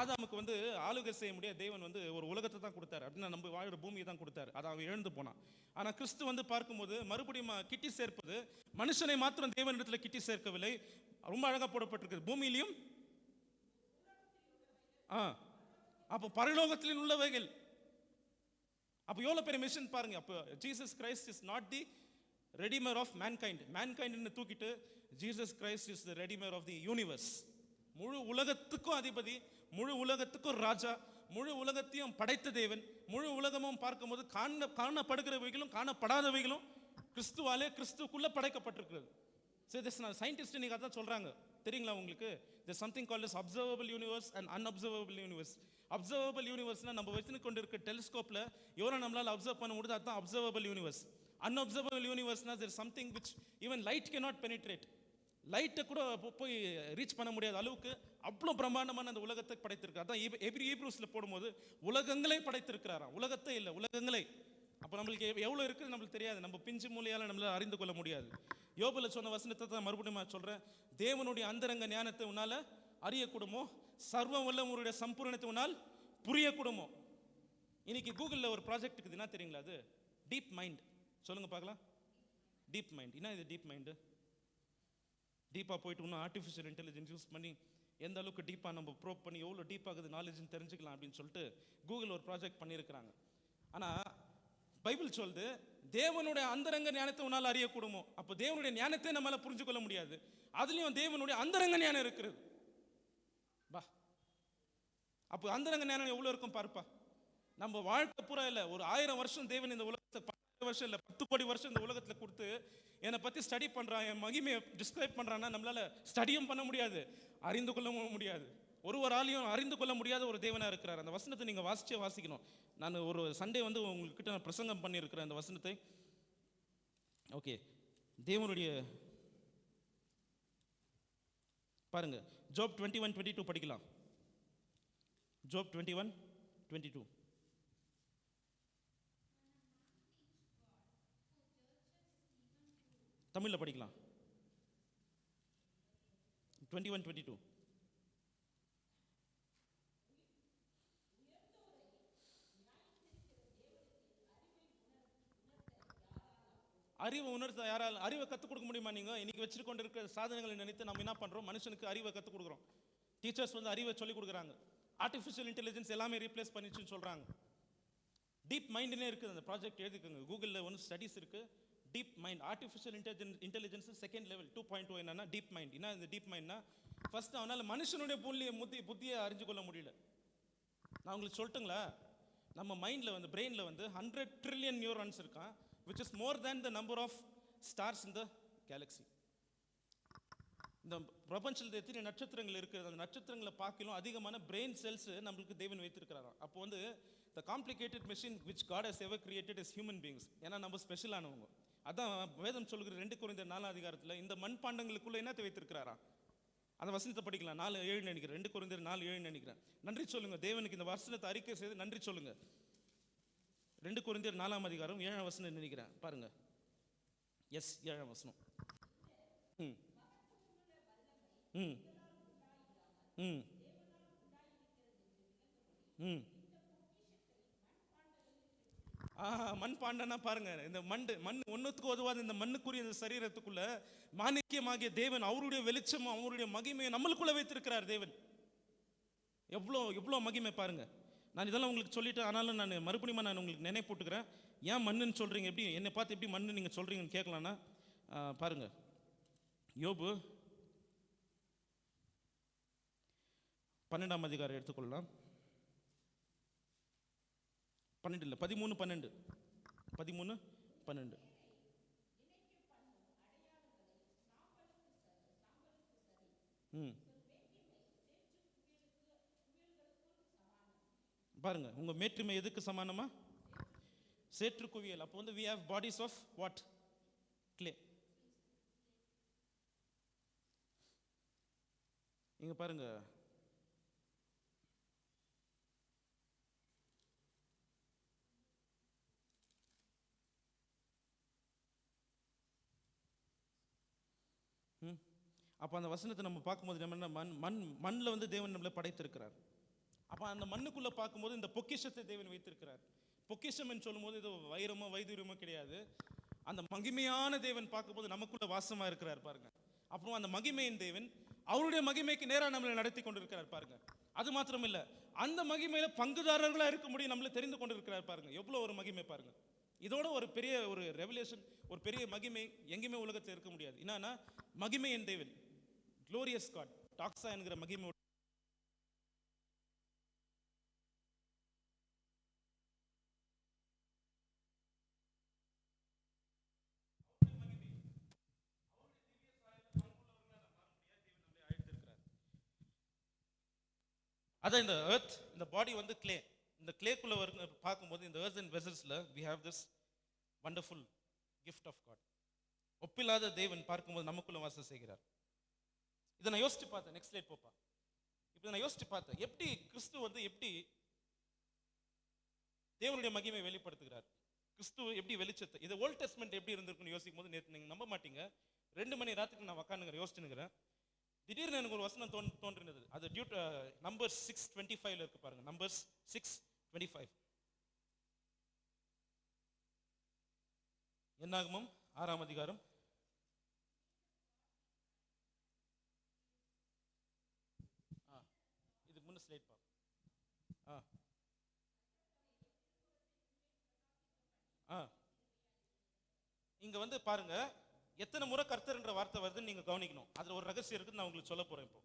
ஆதாமுக்கு வந்து ஆளுகை செய்ய முடியாது, தேவன் வந்து ஒரு உலகத்தை தான் கொடுத்தாரு, அப்படின்னா நம்ம வாழ்கிற பூமியை தான் கொடுத்தாரு, அதை அவன் இழந்து போனான். ஆனால் கிறிஸ்து வந்து பார்க்கும்போது மறுபடியும் கிட்டி சேர்ப்பது, மனுஷனை மாத்திரம் தேவனிடத்தில் கிட்டி சேர்க்கவில்லை, ரொம்ப அழகாக போடப்பட்டிருக்கு, பூமியிலையும் அப்போ பரலோகத்தில் உள்ளவைகள். அப்போ எவ்வளோ பெரிய மிஷன் பாருங்க. அப்போ Jesus Christ is not the redeemer of mankind, மேன்கைண்ட்னு தூக்கிட்டு Jesus Christ is the redeemer of the universe. முழு உலகத்துக்கும் அதிபதி, முழு உலகத்துக்கும் ராஜா, முழு உலகத்தையும் படைத்த தேவன். முழு உலகமும் பார்க்கும்போது காணப்படுகிறவைகளும் காணப்படாதவைகளும் கிறிஸ்துவாலே, கிறிஸ்துக்குள்ள படைக்கப்பட்டிருக்கிறது. சயின்டிஸ்ட் இன்னைக்கு அதான் சொல்றாங்க, தெரியுங்களா உங்களுக்கு? there's something called as observable universe and unobservable universe. observable universeனா நம்ம வச்சு கொண்டு இருக்க டெலிஸ்கோப்ல எவ்வளோ நம்மளால அப்சர்வ் பண்ண முடியுது, அதுதான் observable universe. unobservable universeனா there's something which even light cannot penetrate. லைட்டை கூட போய் ரீச் பண்ண முடியாத அளவுக்கு அவ்வளோ பிரம்மாண்டமான அந்த உலகத்தை படைத்திருக்கார். அதான் ஹீப்ரூஸ்ல போடும்போது உலகங்களை படைத்திருக்கிறாராம், உலகத்தை இல்லை, உலகங்களை. அப்போ நம்மளுக்கு எவ்வளோ இருக்குது நம்மளுக்கு தெரியாது, நம்ம பிஞ்சு மூலையால் நம்மளால் அறிந்து கொள்ள முடியாது. யோபுல சொன்ன வசனத்தை தான் மறுபடியும் சொல்கிறேன், தேவனுடைய அந்தரங்க ஞானத்தை உன்னால் அறியக்கூடுமோ, சர்வ வல்லவருடைய சம்பூரணத்தை உன்னால் புரியக்கூடுமோ. இன்னைக்கு கூகுளில் ஒரு ப்ராஜெக்ட் இருக்குது, என்ன தெரியுங்களா? அது டீப் மைண்ட். சொல்லுங்க பார்க்கலாம். டீப் மைண்ட் என்ன? இது டீப் மைண்டு டீப்பாக போயிட்டு இன்னும் ஆர்டிஃபிஷியல் இன்டெலிஜென்ஸ் யூஸ் பண்ணி எந்த அளவுக்கு டீப்பாக நம்ம ப்ரோப் பண்ணி எவ்வளோ டீப்பாகுது நாலேஜ்னு தெரிஞ்சுக்கலாம் அப்படின்னு சொல்லிட்டு கூகுள் ஒரு ப்ராஜெக்ட் பண்ணியிருக்கிறாங்க. ஆனால் பைபிள் சொல்லுது தேவனுடைய அந்தரங்க ஞானத்தை உன்னால் அறியக்கூடுமோ. அப்போ தேவனுடைய ஞானத்தை நம்மளால புரிஞ்சு கொள்ள முடியாது, அதுலேயும் தேவனுடைய அந்தரங்க ஞானம் இருக்கிறது. பா, அப்போ அந்தரங்க ஞானம் எவ்வளோ இருக்கும் பாருப்பா. நம்ம வாழ்க்கை பூரா இல்லை, ஒரு 1000 வருஷம் தேவன் இந்த உலகத்தை, 10 வருஷம் இல்லை 10 கோடி வருஷம் இந்த உலகத்தில் கொடுத்து என்னை பற்றி ஸ்டடி பண்ணுறான், என் மகிமையை டிஸ்கிரைப் பண்ணுறான்னா நம்மளால ஸ்டடியும் பண்ண முடியாது, அறிந்து கொள்ளவும் முடியாது. ஒரு ஆளையும் அறிந்து கொள்ள முடியாத ஒரு தேவனாக இருக்கிறார். அந்த வசனத்தை நீங்கள் வாசிக்கணும். நான் ஒரு சண்டே வந்து உங்ககிட்ட நான் பிரசங்கம் பண்ணியிருக்கிறேன் அந்த வசனத்தை. ஓகே, தேவனுடைய பாருங்க, ஜோப் 21:22 படிக்கலாம். ஜோப் 21:22 தமிழில் படிக்கலாம். 21:22 அறிவை உணர்த்த யாரால்? அறிவை கற்றுக் கொடுக்க முடியுமா? நீங்கள் இன்னைக்கு வச்சுக்கொண்டு இருக்கிற சாதனைகளை நினைத்து நம்ம என்ன பண்ணுறோம்? மனுஷனுக்கு அறிவை கற்றுக் கொடுக்குறோம். டீச்சர்ஸ் வந்து அறிவை சொல்லிக் கொடுக்குறாங்க. ஆர்டிஃபிஷியல் இன்டெலிஜென்ஸ் எல்லாமே ரீப்ளேஸ் பண்ணிச்சுன்னு சொல்கிறாங்க. டீப் மைண்டுனே இருக்குது. அந்த ப்ராஜெக்ட் எழுதிக்கோங்க, கூகுளில் ஒன்று ஸ்டடிஸ் இருக்குது. Deep mind, artificial intelligence second level 2.2. என்னன்னா டீப் மைண்ட். என்ன இந்த டீப் மைண்ட்னா, ஃபர்ஸ்ட் அவனால் மனுஷனுடைய புத்தியை அறிஞ்சு கொள்ள முடியல. நான் உங்களுக்கு சொல்லட்டுங்களா, நம்ம மைண்டில் வந்து பிரெயினில் வந்து 100 ட்ரில்லியன் நியூரான்ஸ் இருக்கான், which is more than the number of stars in the galaxy. இந்த பிரபஞ்சத்தில் எத்தனை நட்சத்திரங்கள் இருக்குது, அந்த நட்சத்திரங்களை பார்க்கலும் அதிகமான பிரெயின் செல்ஸ் நம்மளுக்கு தேவன் வைத்திருக்கிறாராம். அப்போ வந்து the complicated machine which God has ever created is human beings. ஏன்னா நம்ம ஸ்பெஷலானவங்க. அதான் வேதம் சொல்கிற 2 கொரிந்தியர் 4 இந்த மண்பாண்டங்களுக்குள்ள என்னத்தை வைத்திருக்கிறாரா? அந்த வசனத்தை படிக்கலாம். 4:7 நினைக்கிறேன். 2 கொரிந்தியர் 4:7 நினைக்கிறேன். நன்றி சொல்லுங்க தேவனுக்கு, இந்த வசனத்தை அறிக்கை செய்து நன்றி சொல்லுங்க. 2 கொரிந்தியர் 4:7 நினைக்கிறேன். பாருங்க, எஸ் 7 ம் ம் ம் ம் மண்பாண்டனா பாருங்க, இந்த மண் ஒன்றுத்துக்கு உதவாது இந்த மண்ணுக்குரிய இந்த சரீரத்துக்குள்ள மாணிக்கியமாகிய தேவன் அவருடைய வெளிச்சமும் அவருடைய மகிமையை நம்மளுக்குள்ள வைத்திருக்கிறார். தேவன் எவ்வளோ எவ்வளோ மகிமை பாருங்க. நான் இதெல்லாம் உங்களுக்கு சொல்லிட்டு, ஆனாலும் நான் மறுபடியும் நான் உங்களுக்கு நினைப்பூட்டுக்கிறேன். ஏன் மண்ணுன்னு சொல்கிறீங்க, எப்படி என்னை பார்த்து எப்படி மண்ணு நீங்கள் சொல்கிறீங்கன்னு கேட்கலான்னா பாருங்க, யோபு 12ஆம் அதிகாரம் எடுத்துக்கொள்ளலாம். 12 இல்லை 13:12 13:12 பாருங்க, உங்க மேற்றுமை எதுக்கு சமானமா? சேற்று குவியல். அப்போ வந்து we have bodies of what? clay. இங்க பாருங்க, அப்போ அந்த வசனத்தை நம்ம பார்க்கும்போது நம்ம என்ன, மண்ணில் வந்து தேவன் நம்மளை படைத்திருக்கிறார். அப்போ அந்த மண்ணுக்குள்ளே பார்க்கும்போது இந்த பொக்கிஷத்தை தேவன் வைத்திருக்கிறார். பொக்கிஷம் என்று சொல்லும்போது இது வைரமோ வைதூரியமோ கிடையாது. அந்த மகிமையான தேவன் பார்க்கும்போது நமக்குள்ள வாசமாக இருக்கிறார் பாருங்க. அப்புறம் அந்த மகிமையின் தேவன் அவருடைய மகிமைக்கு நேராக நம்மளை நடத்தி கொண்டு இருக்கிறார் பாருங்க. அது மாத்திரம் இல்லை, அந்த மகிமையில பங்குதாரர்களாக இருக்க முடியும் நம்மளை தெரிந்து கொண்டு இருக்கிறார் பாருங்க. எவ்வளோ ஒரு மகிமை பாருங்க. இதோட ஒரு பெரிய ஒரு ரெவலேஷன், ஒரு பெரிய மகிமை எங்கேயுமே உலகத்தில் இருக்க முடியாது. என்னன்னா மகிமையின் தேவன், க்ளோரியஸ் காட், டாக்ஸா என்கிற மகிமை. அதான் இந்த எர்த், இந்த பாடி வந்து கிளே. இந்த கிளேக்குள்ள பார்க்கும்போது இந்த எர்த் அண்ட் வெசல்ஸ்ல we have this wonderful gift of God. ஒப்பில்லாத தேவன் பார்க்கும்போது நமக்குள்ள வாசம் செய்கிறார். இதை நான் யோசிச்சு பார்த்தேன். நெக்ஸ்ட் ஸ்லைட் போப்பா. இப்போ நான் யோசிச்சு பார்த்தேன், எப்படி கிறிஸ்து வந்து எப்படி தேவனுடைய மகிமை வெளிப்படுத்துகிறார், கிறிஸ்து எப்படி வெளிச்சத்தை, இது ஓல்ட் டெஸ்ட்மென்ட் எப்படி இருந்திருக்குன்னு யோசிக்கும் போது நேற்று நீங்கள் நம்ப மாட்டீங்க, 2 மணி ராத்துக்கு நான் உட்காந்துக்கிறேன் யோசிச்சுனுக்கிறேன். திடீர்னு எனக்கு ஒரு வசனம் தோன்றினது. அது நம்பர்ஸ் 6:25 இருக்கு பாருங்க. நம்பர்ஸ் 6:25 என்னாகமம் 6ஆம் அதிகாரம் . 6:25 இங்க வந்து பாருங்க, எத்தனை முறை கர்த்தர்ன்ற வார்த்தை வருதுன்னு நீங்க கவனிக்கணும். அதுல ஒரு ரகசியம் இருக்குன்னு நான் உங்களுக்கு சொல்ல போறேன். இப்போ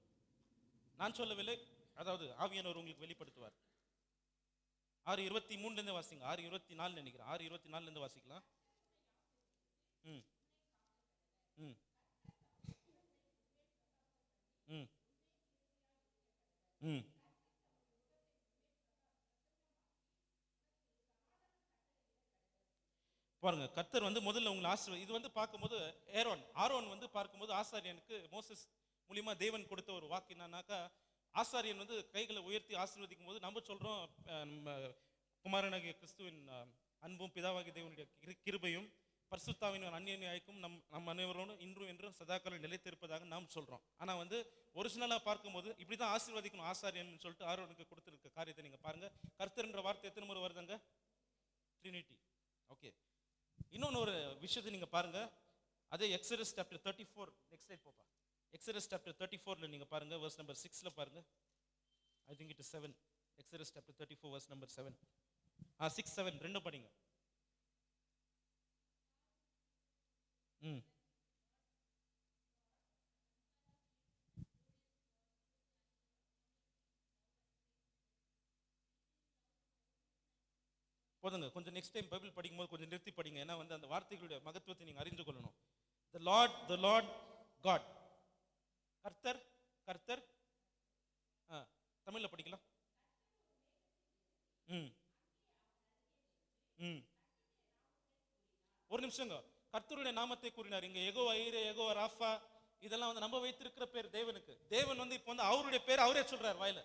நான் சொல்லவில்லை, அதாவது ஆவியானவர் உங்களுக்கு வெளிப்படுத்துவார். 6:23 இருந்து வாசிங்க. 6:24 நினைக்கிறேன். 6:24 இருந்து வாசிக்கலாம். ம் ம் ம் ம் பாருங்க, கர்த்தர் வந்து முதல்ல உங்களை இது வந்து பார்க்கும்போது ஆரோன் வந்து பார்க்கும்போது ஆசாரியனுக்கு மோசஸ் மூலியமா தேவன் கொடுத்த ஒரு வாக்கு என்னன்னாக்கா, ஆசாரியன் வந்து கைகளை உயர்த்தி ஆசீர்வதிக்கும் போது நம்ம சொல்றோம், நம்ம குமாரனாகிய கிறிஸ்துவின் அன்பும் பிதாவாகிய தேவனுடைய கிருபையும் பரிசுத்தாவின் அந்நியக்கும் நம் அனைவரோடும் இன்றும் என்றும் சதாக்காலம் நிலைத்திருப்பதாக நாம் சொல்றோம். ஆனா வந்து ஒரிஜினலா பார்க்கும்போது இப்படிதான் ஆசீர்வதிக்கணும் ஆசாரியன் சொல்லிட்டு ஆரோனுக்கு கொடுத்திருக்க காரியத்தை நீங்க பாருங்க. கர்த்தர்ன்ற வார்த்தை எத்தனை முறை வருதுங்க? ட்ரினிட்டி. ஓகே, இன்னொன்று ஒரு விஷயத்தை நீங்க பாருங்க. அதே எக்ஸடஸ் சாப்டர் 34, நெக்ஸ்ட் ஸ்லைட் போப்பா. எக்ஸடஸ் சாப்டர் 34ல நீங்க பாருங்க, வெர்ஸ் நம்பர் 6ல பாருங்க. I think it is 7. Exodus chapter 34 verse number 7. 6, 7 ரெண்டும் படிங்க. போதுங்க, கொஞ்சம் நெக்ஸ்ட் டைம் பைபிள் படிக்கும்போது கொஞ்சம் நிறுத்தி படிங்க. ஏன்னா வந்து அந்த வார்த்தைகளுடைய மகத்துவத்தை நீங்க அறிந்து கொள்ளணும். the lord god, கர்த்தர் கர்த்தர். தமிழ்ல படிக்கலாம். ம் ம் ஒரு நிமிஷங்க. கர்த்தருடைய நாமத்தை கூறினார். இங்க யெகோவா ஈரே, யெகோவா ராஃபா, இதெல்லாம் வந்து நம்ம வைத்திருக்கிற பேர் தேவனுக்கு. தேவன் வந்து இப்போ வந்து அவருடைய பேர் அவரே சொல்றார் வாயில.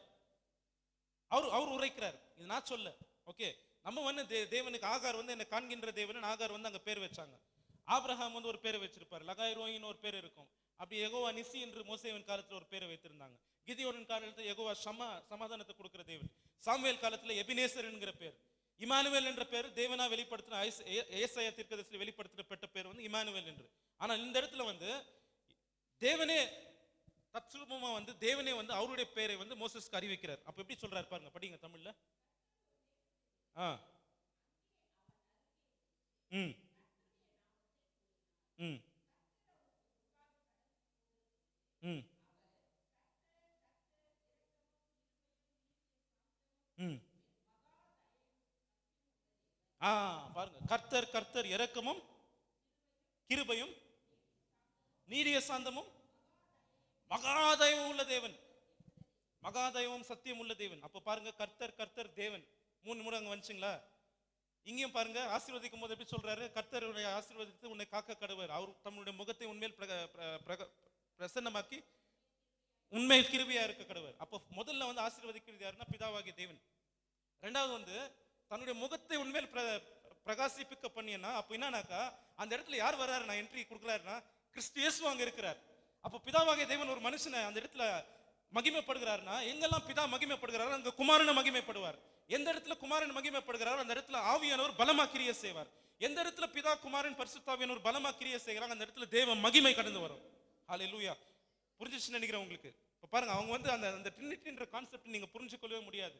அவர் உரைக்கிறார், இது நான் சொல்ல. ஓகே, நம்ம வந்து தேவனுக்கு ஆகார் வந்து என்ன காண்கின்ற தேவன், ஆகார் வந்து அங்க பேர் வச்சாங்க. ஆபிரகாம் வந்து ஒரு பேரை வச்சிருப்பார், லகாய்ரோயின்னு ஒரு பேர் இருக்கும். அப்படி யெகோவா நிசி என்று மோசேவின் காலத்துல ஒரு பேரை வைத்திருந்தாங்க. கிதியோனின் காலத்துல யெகோவா சமாதானத்தை கொடுக்கிற தேவன். சாமுவேல் காலத்துல எபினேசர் என்கிற பேர். இமானுவேல் என்ற பேர் தேவனா வெளிப்படுத்தின ஏசாயா தீர்க்கதரிசியில் வெளிப்படுத்தப்பட்ட பேர் வந்து இமானுவேல் என்று. ஆனா இந்த இடத்துல வந்து தேவனே தத்ரூபமா வந்து தேவனே வந்து அவருடைய பேரை வந்து மோசஸ்க்கு அறிவிக்கிறார். அப்ப எப்படி சொல்றாரு பாருங்க, படிங்க தமிழ்ல. ம் ம் ம் ம் பாருங்க, கர்த்தர் கர்த்தர் இரக்கமும் கிருபையும் நீடிய சாந்தமும் மகாதயமும் உள்ள தேவன். மகாதயமும் சத்தியம் உள்ள தேவன். அப்ப பாருங்க, கர்த்தர் கர்த்தர் தேவன் 3 முறை அங்க வந்துச்சுங்களா? இங்கேயும் பாருங்க, ஆசீர்வதிக்கும் போது எப்படி சொல்றாரு? கர்த்தருடைய ஆசீர்வதித்து உன்னை காக்க கடவர். அவர் தம்முடைய முகத்தை உண்மையில் பிரசன்னமாக்கி உண்மையில் கிருபையா இருக்க கடவர். அப்போ முதல்ல வந்து ஆசீர்வதிக்கிறது யாருன்னா பிதாவாகிய தேவன். ரெண்டாவது வந்து தன்னுடைய முகத்தை உண்மையில் பிரகாசிப்பிக்க பண்ணியன்னா, அப்போ என்னன்னாக்கா அந்த இடத்துல யார் வர்றாரு, நான் என்ட்ரி கொடுக்கலாருன்னா கிறிஸ்து இயேசு அங்க இருக்கிறார். அப்போ பிதாவாகிய தேவன் ஒரு மனுஷனை அந்த இடத்துல மகிமைப்படுகிறார்னா, எங்கெல்லாம் பிதா மகிமைப்படுகிறாரோ அங்க குமாரனை மகிமைப்படுவார். எந்த இடத்துல குமாரன் மகிமைப்படுகிறாரோ அந்த இடத்துல ஆவியானவர் பலமா கிரியை செய்வார். எந்த இடத்துல பிதா குமாரன் பரிசுத்த ஆவியானவர் பலமா கிரியை செய்கிறாங்க, அந்த இடத்துல தேவ மகிமை கடந்து வரும். ஹல்லேலூயா. புரிஞ்சிச்சுன்னு நினைக்கிறேன் உங்களுக்கு. இப்ப பாருங்க, அவங்க வந்து அந்த ட்ரினிட்டின்ற கான்செப்ட் நீங்க புரிஞ்சுக்கொள்ளவே முடியாது.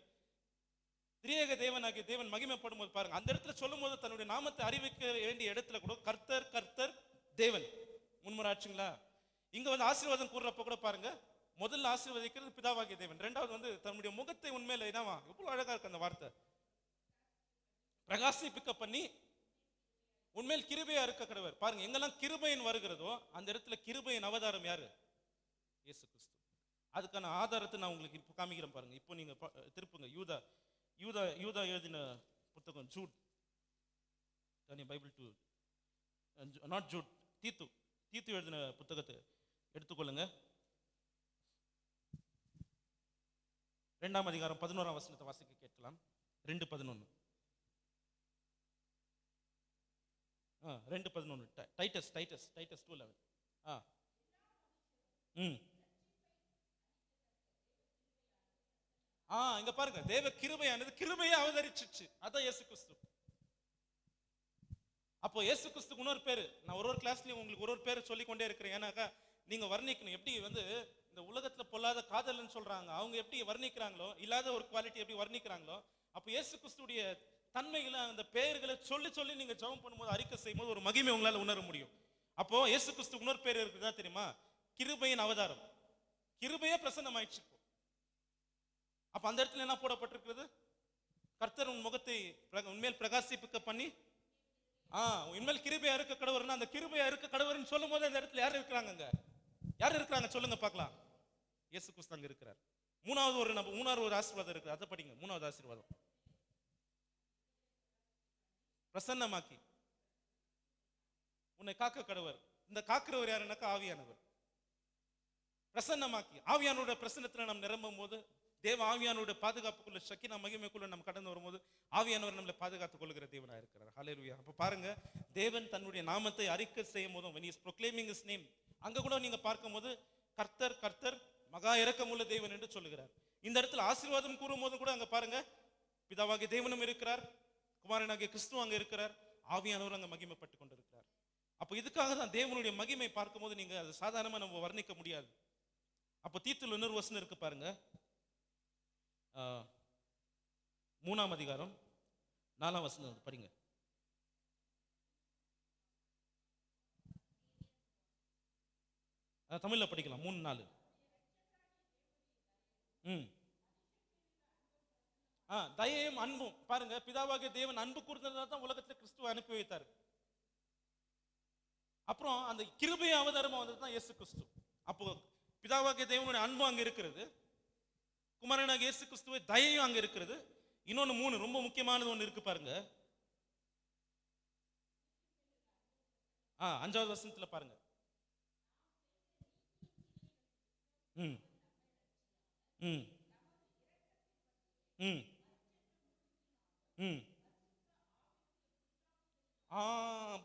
திரியேக தேவனாகிய தேவன் மகிமைப்படும் போது பாருங்க, அந்த இடத்துல சொல்லும் போது தன்னுடைய நாமத்தை அறிவிக்க வேண்டிய இடத்துல கூட கர்த்தர் கர்த்தர் தேவன் முன்முறாச்சுங்களா? இங்க வந்து ஆசீர்வாதம் கூறுறப்ப கூட பாருங்க, முதல்ல ஆசீர்வதிக்கிறது பிதாவாகிய தேவன். ரெண்டாவது வந்து தன்னுடைய முகத்தை உண்மையில என்னவா, எவ்வளவு அழகா இருக்கு அந்த வார்த்தை, பிரகாசிப்பிக்க பண்ணி உண்மையில் கிருபையா இருக்க கடவர். பாருங்க, எங்கெல்லாம் கிருபையின் வருகிறதோ அந்த இடத்துல கிருபையின் அவதாரம் யாரு? இயேசு கிறிஸ்து. அதுக்கான ஆதாரத்தை நான் உங்களுக்கு இப்போ காமிக்கிறேன் பாருங்க. இப்போ நீங்க திருப்புங்க யூதா யூதா யூதா எழுதின புத்தகம் Jude, Bible do not Jude, தீத்து எழுதின புத்தகத்தை எடுத்துக்கொள்ளுங்க. 2ஆம் அதிகாரம் 11ஆம் வசனத்தை வாசிக்க கேட்கலாம். 2:11. 2:11. டைட்டஸ் 2:11. இங்க பாருங்க, தேவ கிருபையானது கிருபையை அவதரிச்சிச்சு. அதான் இயேசு கிறிஸ்து. அப்போ இயேசு கிறிஸ்துக்கு இன்னொரு பேரு, நான் ஒரு கிளாஸ்லயும் உங்களுக்கு ஒரு பேரை சொல்லிக்கொண்டே இருக்கிறேன். ஏன்னாக்கா நீங்க வர்ணிக்கணும். எப்படி வந்து இந்த உலகத்துல பொல்லாத காதல்னு சொல்றாங்க, அவங்க எப்படி வர்ணிக்கிறாங்களோ, இல்லாத ஒரு குவாலிட்டி எப்படி வர்ணிக்கிறாங்களோ, அப்போ இயேசு கிறிஸ்துடைய தன்மைகளை அந்த பெயர்களை சொல்லி சொல்லி நீங்க ஜெபம் பண்ணும்போது, அறிக்கை செய்யும்போது ஒரு மகிமை உங்களால உணர முடியும். அப்போ இயேசு கிறிஸ்து இன்னொரு பேர் இருக்குதா தெரியுமா? கிருபையின் அவதாரம். கிருபையே பிரசன்னமாயிடுச்சு. அப்ப அந்த இடத்துல என்ன போடப்பட்டிருக்கிறது? கர்த்தர் உன் முகத்தை உண்மையில் பிரகாசிப்பிக்க பண்ணி, உண்மையில் கிருபையா இருக்க கடவுர்னா, அந்த கிருபையா இருக்க கடவுர்னு சொல்லும் போது அந்த இடத்துல யார் இருக்கிறாங்க? யார் இருக்கிறாங்க சொல்லுங்க பார்க்கலாம். இயேசு கிறிஸ்து அங்க இருக்கிறார். மூணாவது ஒரு ஆசீர்வாதம் இருக்கு, அதை படிங்க. மூணாவது ஆசீர்வாதம், பிரசன்னமாக்கி உன்னை காக்க கடவர். இந்த காக்கிறவர் யாருன்னாக்கா ஆவியானவர். பிரசன்னமாக்கி, ஆவியானோட பிரசன்னத்துல நம்ம நிரம்பும் போது, தேவ ஆவியானோட பாதுகாப்புக்குள்ள சக்கினா மகிமைக்குள்ள நம்ம கடந்து வரும்போது, ஆவியானவர் நம்மளை பாதுகாத்துக் கொள்கிற தேவனா இருக்கிறார். ஹல்லேலூயா. அப்ப பாருங்க, தேவன் தன்னுடைய நாமத்தை அறிக்கை செய்யும் போதும், when he is proclaiming his name, அங்க கூட நீங்க பார்க்கும்போது கர்த்தர் கர்த்தர் மகா இரக்கமுள்ள தேவன் என்று சொல்லுகிறார். இந்த இடத்துல ஆசீர்வாதம் கூறும் போது கூட அங்க பாருங்க, பிதாவாகிய தேவனும் இருக்கிறார், குமாரனாகிய கிறிஸ்துவும் அங்க இருக்கிறார், ஆவியானவர் அங்க மகிமைப்பட்டு கொண்டிருக்கிறார். அப்ப இதுக்காக தான் தேவனுடைய மகிமை பார்க்கும்போது நீங்க அது சாதாரணமா நம்ம வர்ணிக்க முடியாது. அப்ப தீத்துல இன்னொரு வசனம் இருக்கு பாருங்க, 3ஆம் அதிகாரம் 4ஆம் வசனம் படிங்க. தமிழ்ல படிக்கலாம். 3:4. தயையும் அன்பும் பாருங்க, பிதாவாகிய தேவன் அன்பு கூர்ந்ததால் தான் உலகத்துல கிறிஸ்துவை அனுப்பி வைத்தார். அப்புறம் அந்த கிருபை அவதாரமா வந்தது தான் இயேசு கிறிஸ்து. அப்போ பிதாவாகிய தேவனுடைய அன்பு அங்க இருக்கிறது, குமாரனாக இயேசு கிறிஸ்துவை தயையும் அங்க இருக்கிறது. இன்னொன்னு 3 ரொம்ப முக்கியமானது ஒன்று இருக்கு பாருங்க. 5வது வசனத்துல பாருங்க.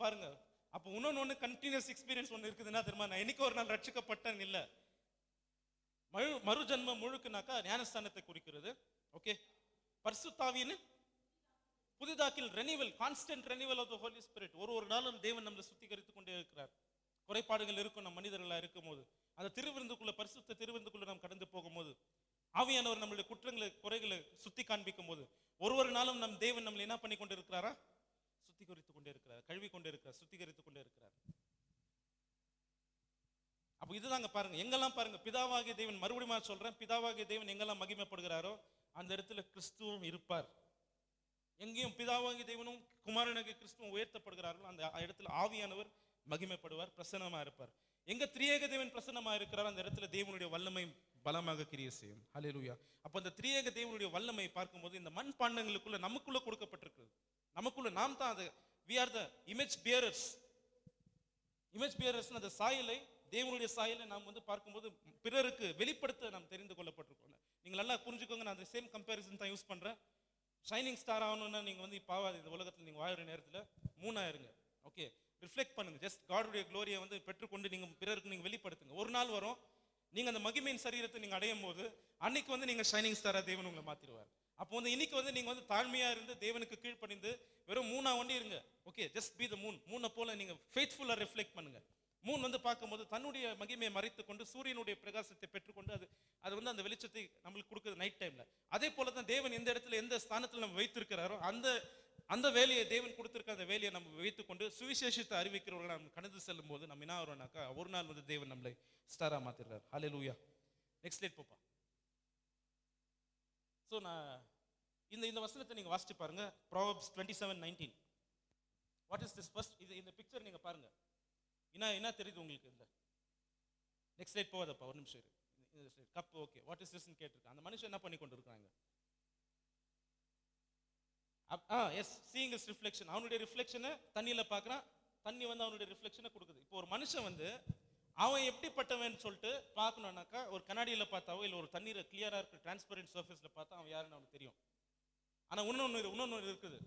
பாருங்க. அப்ப இன்னொன்னு கண்டினியூஸ் எக்ஸ்பீரியன்ஸ் ஒன்று இருக்குதுன்னா தெரியுமா? நான் என்னைக்கு ஒரு நாள் ரட்சிக்கப்பட்டேன் இல்ல, மறு ஜன்மம் முழுக்குனாக்கா ஞானஸ்தானத்தை குறிக்கிறது. ஓகே, பரிசுத்தாவியின் புதிதாக்கில் renewal, constant renewal of the Holy Spirit. ஒரு நாளும் தேவன் நம்மளை சுத்திகரித்துக் கொண்டே இருக்கிறார். குறைபாடுகள் இருக்கும் நம்ம மனிதர்களா இருக்கும் போது, அந்த திருவிருந்துக்குள்ள, பரிசுத்த திருவிருந்துக்குள்ள நாம் கடந்து போகும்போது, ஆவியானவர் நம்மளுடைய குற்றங்களை குறைகளை சுத்தி காண்பிக்கும் போது, ஒரு நாளும் நம் தேவன் நம்மளை என்ன பண்ணி கொண்டு இருக்கிறாரா? சுத்திகரித்துக் கொண்டே இருக்கிறார், கழுவி கொண்டே இருக்கிறார், சுத்திகரித்துக் கொண்டே இருக்கிறார். அப்ப இதுதாங்க பாருங்க, எங்கெல்லாம் பாருங்க பிதாவாகிய தேவன், மறுபடியும் சொல்றேன், பிதாவாகிய தேவன் எங்கெல்லாம் மகிமைப்படுகிறாரோ அந்த இடத்துல கிறிஸ்துவும் இருப்பார். எங்கேயும் பிதாவாகிய தேவனும் குமாரனாகிய கிறிஸ்துவும் உயர்த்தப்படுகிறார்கள், அந்த இடத்துல ஆவியானவர் மகிமைப்படுவார், பிரசன்னமா இருப்பார். எங்க திரியேக தேவன் பிரசன்னமா இருக்கிறார், அந்த இடத்துல தேவனுடைய வல்லமை பலமாக கிரியை செய்யும். ஹல்லேலூயா. அப்ப அந்த திரியேக தேவனுடைய வல்லமை பார்க்கும்போது இந்த மண் பாண்டங்களுக்குள்ள நமக்குள்ள கொடுக்கப்பட்டிருக்கிறது. நமக்குள்ள நாம் தான் அது, we are the image bearers. image bearers அந்த சாயலை, தேவனுடைய சாயலை நாம் பார்க்கும்போது பிறருக்கு வெளிப்படுத்த நாம் தெரிந்து கொள்ளப்பட்டிருக்கோம். நீங்க நல்லா புரிஞ்சுக்கோங்க, நான் அந்த சேம் கம்பேரிசன் தான் யூஸ் பண்றேன். ஷைனிங் ஸ்டார் ஆகணும்னா நீங்க இப்போ இந்த உலகத்தில் நீங்க வாழ்ற நேரத்தில் 3 இருங்க. ஓகே, ரிஃப்ளெக்ட் பண்ணுங்க. ஜஸ்ட் காடுடைய க்ளோரியை பெற்றுக்கொண்டு நீங்க பிறருக்கு நீங்க வெளிப்படுத்துங்க. ஒரு நாள் வரும், நீங்க அந்த மகிமையின் சரீரத்தை நீங்க அடையும் போது அன்னைக்கு நீங்க ஷைனிங் ஸ்டாரா தேவன் உங்களை மாத்திடுவார். அப்போ இன்னைக்கு நீங்க தாழ்மையா இருந்து தேவனுக்கு கீழ்ப்படிந்து வெறும் 3 இருங்க. Okay, just be the moon. 3 போல நீங்க ஃபெய்த்ஃபுல்லா ரிஃப்ளெக்ட் பண்ணுங்க. மூன் பார்க்கும்போது தன்னுடைய மகிமையை மறைத்துக் கொண்டு சூரியனுடைய பிரகாசத்தை பெற்றுக்கொண்டு அது அந்த வெளிச்சத்தை நம்மளுக்கு கொடுக்குது நைட் டைம்ல. அதே போல தான் தேவன் எந்த இடத்துல எந்த ஸ்தானத்தில் நம்ம வைத்திருக்கிறாரோ அந்த வேலையை தேவன் கொடுத்திருக்க அந்த வேலையை நம்ம வைத்துக்கொண்டு சுவிசேஷத்தை அறிவிக்கிறவர்கள் நம்ம கடந்து செல்லும் போது நம்ம என்ன ஆகிறோம்னாக்கா, ஒரு நாள் தேவன் நம்மளை ஸ்டாரா மாத்திடுறார். ஹல்லேலூயா. நெக்ஸ்ட் ஸ்லைட் போப்பா. ஸோ நான் இந்த வசனத்தை நீங்க வாசிச்சு பாருங்க. Proverbs 27:19. What is this? First இந்த பிக்சர் நீங்க பாருங்க, என்ன தெரியுது உங்களுக்கு? இந்த நெக்ஸ்ட் ஸ்லைட் போவாதப்பா, ஒரு நிமிஷம் இரு. இந்த slide cup. Okay, what is திஸ்ன்னு கேட்டிருக்கேன். அந்த மனுஷன் என்ன பண்ணி கொண்டு இருக்காங்க? Yes, seeing is reflection. அவனுடைய ரிஃப்ளெக்ஷனை தண்ணியில பார்க்கறான், தண்ணி அவனுடைய ரிஃப்ளெக்ஷனை கொடுக்குது. இப்போ ஒரு மனுஷன் அவன் எப்படிப்பட்டவன் சொல்லிட்டு பார்க்கணும்னாக்கா, ஒரு கண்ணாடியில் பார்த்தாவோ இல்லை ஒரு தண்ணீரை கிளியரா இருக்கு டிரான்ஸ்பரண்ட் சர்ஃபேஸ்ல பார்த்தா அவன் யாருன்னு அவனுக்கு தெரியும். ஆனா இன்னொன்னு இருக்குது.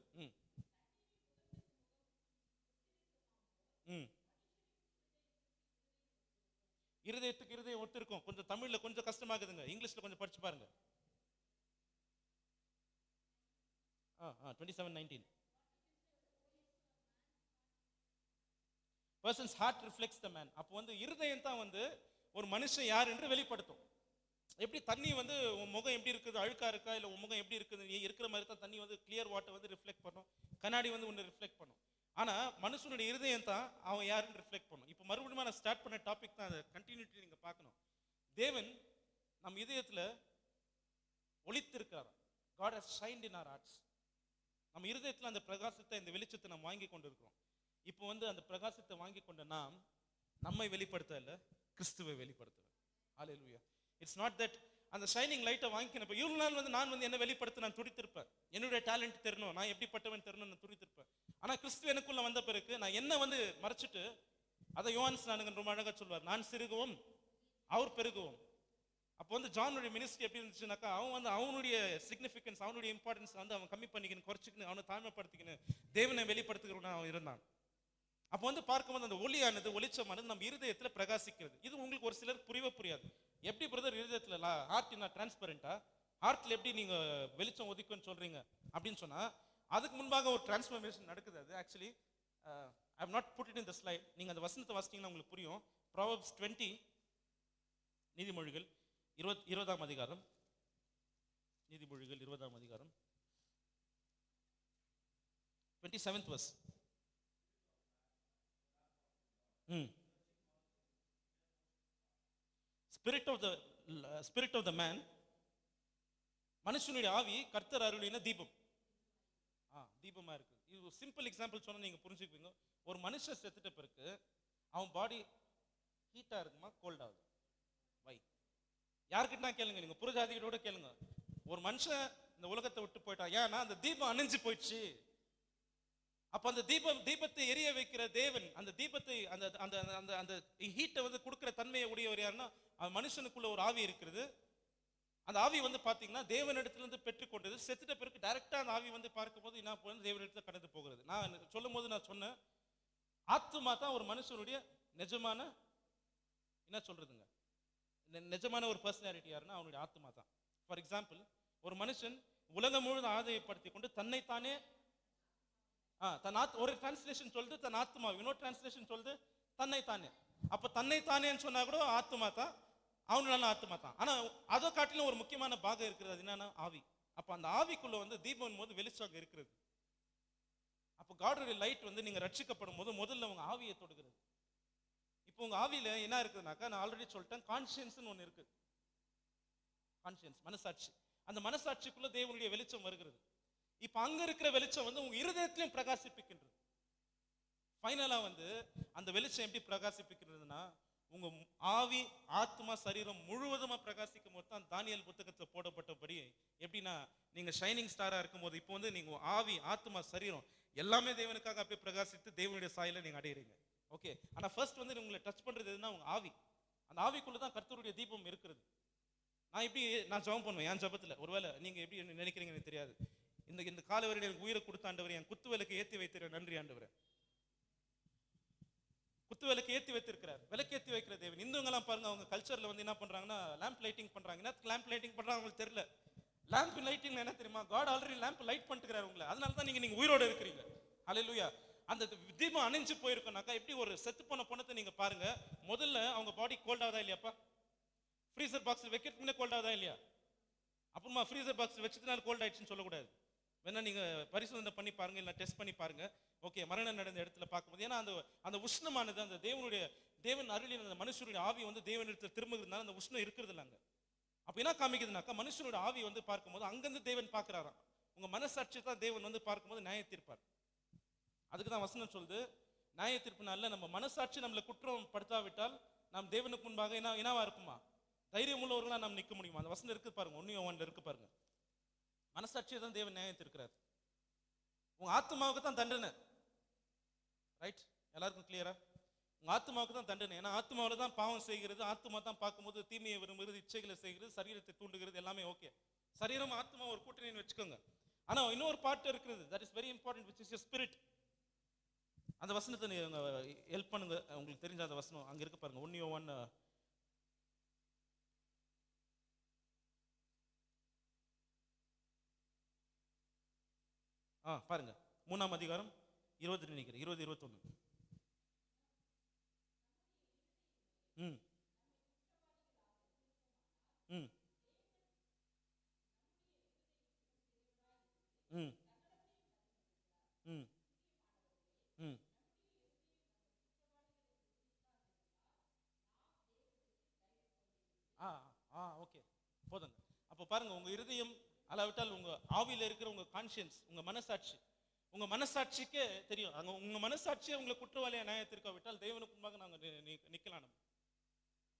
இருதயத்துக்கு இருதயம் ஒத்து இருக்கும். கொஞ்சம் தமிழ்ல கொஞ்சம் கஷ்டமாகுதுங்க, இங்கிலீஷ்ல கொஞ்சம் படிச்சு பாருங்க. 27:19. Person's heart reflects the man. அப்போ இருதயம் தான் ஒரு மனுஷன் யார் என்று வெளிப்படுத்தும். எப்படி தண்ணி வந்து உன் முகம் எப்படி இருக்குது, அழுக்கா இருக்கா இல்லை உன் முகம் எப்படி இருக்குது, நீ இருக்கிற மாதிரி தான் தண்ணி வந்து கிளியர் வாட்டர் வந்து ரிஃப்ளெக்ட் பண்ணும், கண்ணாடி வந்து ஒன்று ரிஃப்ளெக்ட் பண்ணும். ஆனால் மனுஷனுடைய இருதயம் தான் அவன் யாருன்னு ரிஃப்ளெக்ட் பண்ணும். இப்போ மறுபடியும் நான் ஸ்டார்ட் பண்ண டாபிக் தான், அதை கண்டினியூட்டி நீங்கள் பார்க்கணும். தேவன் நம் இதயத்தில் ஒளித்திருக்கிறார். God has shined in our hearts. நம்ம இருதயத்தில் அந்த பிரகாசத்தை, இந்த வெளிச்சத்தை நம்ம வாங்கி கொண்டு இருக்கிறோம். இப்போ வந்து அந்த பிரகாசத்தை வாங்கி கொண்ட நாம் நம்மை வெளிப்படுத்த இல்லை, கிறிஸ்துவை வெளிப்படுத்துவேன். ஹல்லேலூயா. இட்ஸ் நாட் தட் அந்த ஷைனிங் லைட்டை வாங்கிக்கிறப்ப இவ்வளவு நாள் வந்து நான் வந்து என்ன வெளிப்படுத்த நான் துடித்திருப்பேன், என்னுடைய டேலண்ட் தெரியணும், நான் எப்படிப்பட்டவன் தெரியணும், நான் துடித்திருப்பேன். ஆனால் கிறிஸ்து எனக்குள்ள வந்த பிறகு நான் என்ன வந்து மறைச்சிட்டு, அதை யோவான்ஸ் நானுங்க ரொம்ப அழகாக சொல்வார், நான் சிறுகவும் அவர் பெருகுவோம். அப்போ வந்து ஜானுடைய மினிஸ்ட்ரி எப்படி இருந்துச்சுனாக்கா, அவன் வந்து அவனுடைய சிக்னிஃபிகன்ஸ், அவனுடைய இம்பார்ட்டன்ஸ் வந்து அவன் கம்மி பண்ணிக்கணும், குறைச்சிக்கணும், அவனை தாழ்மைப்படுத்திக்கணும், தேவனை வெளிப்படுத்துகிறவன் அவன் இருந்தான். அப்போ வந்து பார்க்கும்போது அந்த ஒளியானது, ஒளிச்சமானது நம்ம இருதயத்தில் பிரகாசிக்கிறது. இது உங்களுக்கு ஒரு சிலர் புரியாது. எப்படி பிரதர் இருதயத்தில் ஹார்ட் என்ன டிரான்ஸ்பரண்டா, ஹார்ட்ல எப்படி நீங்க வெளிச்சம் ஒதுக்குன்னு சொல்றீங்க அப்படின்னு சொன்னா, அதுக்கு முன்பாக ஒரு டிரான்ஸ்ஃபர்மேஷன் நடக்குது. அது actually I have not put it in the slide. நீங்க அந்த வசனத்தை வாசித்தீங்கன்னா உங்களுக்கு புரியும். Proverbs 20, நீதிமொழிகள் 20ஆம் அதிகாரம், நீதிமொழிகள் 20ஆம் அதிகாரம் 27th verse. Spirit of the man, மனுஷனுடைய ஆவி கர்த்தர் அருளின தீபம். தீபமா இருக்கு. இது சிம்பிள் எக்ஸாம்பிள் சொன்னா நீங்க புரிஞ்சுக்குவீங்க. ஒரு மனுஷன் செத்துட்ட பிறகு அவன் பாடி ஹீட்டா இருக்குமா, கோல்ட் ஆகுது? வை, யாருக்கிட்ட கேளுங்க, நீங்க புறஜாதிகளோட கேளுங்க. ஒரு மனுஷன் இந்த உலகத்தை விட்டு போயிட்டான், ஏன்னா அந்த தீபம் அணைஞ்சு போயிடுச்சு. அப்ப அந்த தீபத்தை எரிய வைக்கிற தேவன், அந்த தீபத்தை அந்த அந்த அந்த அந்த ஹீட்டை வந்து கொடுக்கிற தன்மையை உடையவர் யாருன்னா, மனுஷனுக்குள்ள ஒரு ஆவி இருக்கிறது. அந்த ஆவி வந்து பாத்தீங்கன்னா தேவனிடத்திலிருந்து பெற்றுக்கொண்டது. செத்துட்ட பிறகு டைரக்டா அந்த ஆவி வந்து பார்க்கும்போது என்ன போகுது, தேவனிடத்துல கடந்து போகிறது. நான் சொல்லும் போது நான் சொன்னேன், ஆத்துமா தான் ஒரு மனுஷனுடைய நிஜமான, என்ன சொல்றதுங்க, நிஜமான ஒரு பர்சனாலிட்டி யாருன்னா அவனுடைய ஆத்துமா தான். ஃபார் எக்ஸாம்பிள், ஒரு மனுஷன் உலகம் முழுவதும் ஆதாயப்படுத்தி கொண்டு தன்னைத்தானே, ஒரு டிரான்ஸ்லேஷன் சொல்லுது தன் ஆத்மா, இன்னொரு டிரான்ஸ்லேஷன் சொல்லுது தன்னைத்தானே. அப்ப தன்னைத்தானேன்னு சொன்னா கூட ஆத்மா தான், அவனால ஆத்மா தான். ஆனா அதை காட்டிலும் ஒரு முக்கியமான பாகம் இருக்கிறது, அது என்னன்னா ஆவி. அப்ப அந்த ஆவிக்குள்ள வந்து தீபம் போது வெளிச்சம் இருக்கிறது. அப்போ காடுடைய லைட் வந்து நீங்க ரட்சிக்கப்படும் போது முதல்ல உங்க ஆவியை தொடுகிறது. இப்போ உங்க ஆவியில என்ன இருக்குதுனாக்கா, நான் ஆல்ரெடி சொல்லிட்டேன், கான்சியன்ஸ்னு ஒன்று இருக்கு. கான்சியன்ஸ், மனசாட்சி. அந்த மனசாட்சிக்குள்ள தேவனுடைய வெளிச்சம் வருகிறது. இப்ப அங்க இருக்கிற வெளிச்சம் வந்து உங்க இருதயத்திலும் பிரகாசிப்பிக்கின்றது. ஃபைனலா வந்து அந்த வெளிச்சம் எப்படி பிரகாசிப்பிக்கிறதுனா, உங்க ஆவி, ஆத்மா, சரீரம் முழுவதுமா பிரகாசிக்கும் போது தான் தானியேல் புத்தகத்துல போடப்பட்டபடி, எப்படின்னா நீங்க ஷைனிங் ஸ்டாரா இருக்கும் போது இப்போ வந்து நீங்க ஆவி, ஆத்மா, சரீரம் எல்லாமே தேவனுக்காக அப்படியே பிரகாசித்து தேவனுடைய சாயலை நீங்க அடையிறீங்க. ஓகே. ஆனா ஃபர்ஸ்ட் வந்து உங்களை டச் பண்றது எதுனா உங்க ஆவி. அந்த ஆவிக்குள்ள தான் கர்த்தருடைய தீபம் இருக்கிறது. நான் ஜெபம் பண்ணுவேன் என் ஜெபத்துல. ஒருவேளை நீங்க எப்படி நினைக்கிறீங்கன்னு எனக்கு தெரியாது. இந்த கால வரையில் எனக்கு உயிரை கொடுத்த ஆண்டவர், என் குத்து விளக்கு ஏற்றி வைத்திருக்கிற நன்றி ஆண்டவர். குத்து விளக்கு ஏற்றி வைத்திருக்கிறார், விளக்கு ஏற்றி வைக்கிற தேவன். இந்துங்கெல்லாம் பாருங்க, அவங்க கல்ச்சர்ல வந்து என்ன பண்றாங்கன்னா லேம்ப் லைட்டிங் பண்றாங்க. என்ன லேம்ப் லைட்டிங் பண்றாங்க அவங்களுக்கு தெரியல. லேம்ப் லைட்டிங் என்ன தெரியுமா, காட் ஆல்ரெடி லேம்ப் லைட் பண்ணிட்டுக்கிறார் உங்களை. அதனால தான் நீங்க உயிரோட இருக்கிறீங்க. ஹல்லேலூயா. அந்த தீபம் அணைஞ்சு போயிருக்கோம்னாக்கா, எப்படி ஒரு செத்து போன பொண்ணத்தை நீங்க பாருங்க, முதல்ல அவங்க பாடி கோல்ட் ஆகுதா இல்லையாப்பா? ஃப்ரீசர் பாக்ஸில் வைக்கிறதுக்கு முன்னே கோல்ட் ஆகுதா இல்லையா? அப்புறமா ஃப்ரீசர் பாக்ஸில் வச்சதுனால கோல்ட் ஆயிடுச்சுன்னு சொல்லக்கூடாது. வேணா நீங்க பரிசோதனை பண்ணி பாருங்க, இல்லை டெஸ்ட் பண்ணி பாருங்க. ஓகே, மரணம் நடந்த இடத்துல பார்க்கும்போது, ஏன்னா அந்த உஷ்ணமானது, அந்த தேவன் அருளின் அந்த மனுஷனுடைய ஆவி வந்து தேவனிடத்தில் திரும்புகிறதுனால அந்த உஷ்ணம் இருக்கிறது இல்லைங்க. அப்ப என்ன காமிக்குதுனாக்கா, மனுஷனோட ஆவி வந்து பார்க்கும்போது அங்கிருந்து தேவன் பார்க்கிறாராம். உங்க மனசாட்சி தான் தேவன் வந்து பார்க்கும்போது நியாய தீர்ப்பார். அதுக்கு தான் வசனம் சொல்லுது, நியாய தீர்ப்புனால நம்ம மனசாட்சி நம்மளை குற்றம் படுத்தாவிட்டால் நாம் தேவனுக்கு முன்பாக என்னவா இருக்குமா, தைரியம் உள்ளவர்களா நாம் நிற்க முடியுமா? அந்த வசனம் இருக்கு பாருங்க, 1 யோவான்ல இருக்கு பாருங்க. மனசாட்சியை தான் தேவன் நியாயத்திருக்கிறார். உங்க ஆத்மாவுக்கு தான் தண்டனை. ரைட், எல்லாருக்கும் கிளியரா? உங்க ஆத்மாவுக்கு தான் தண்டனை. ஏன்னா ஆத்மாவில தான் பாவம் செய்கிறது, ஆத்மா தான் பார்க்கும்போது தீமையை விரும்புகிறது, இச்சைகளை செய்கிறது, சரீரத்தை தூண்டுகிறது, எல்லாமே ஓகே. சரீரம் ஆத்மா ஒரு கூட்டணின்னு வச்சுக்கோங்க. ஆனா இன்னொரு பார்ட் இருக்கிறது, that is very important, which is your spirit. அந்த வசனத்தை நீங்க ஹெல்ப் பண்ணுங்க, உங்களுக்கு தெரிஞ்ச அந்த வசனம் அங்க இருக்கு பாருங்க. 1 யோவான் பாருங்க, 3ஆம் அதிகாரம் 20 நினைக்கிறேன், 20, 21. ஓகே, போதுங்க. அப்போ பாருங்க, உங்க இருதயம் அல்லாவிட்டால் உங்க ஆவியில இருக்கிற உங்க கான்ஷியன்ஸ், உங்க மனசாட்சி, உங்க மனசாட்சிக்கே தெரியும். அங்க உங்க மனசாட்சியை உங்களை குற்றவாளியா நியாயத்திற்கா விட்டால் தேவனுக்கு முன்பாக நாங்க நிக்கலாம் நம்ம.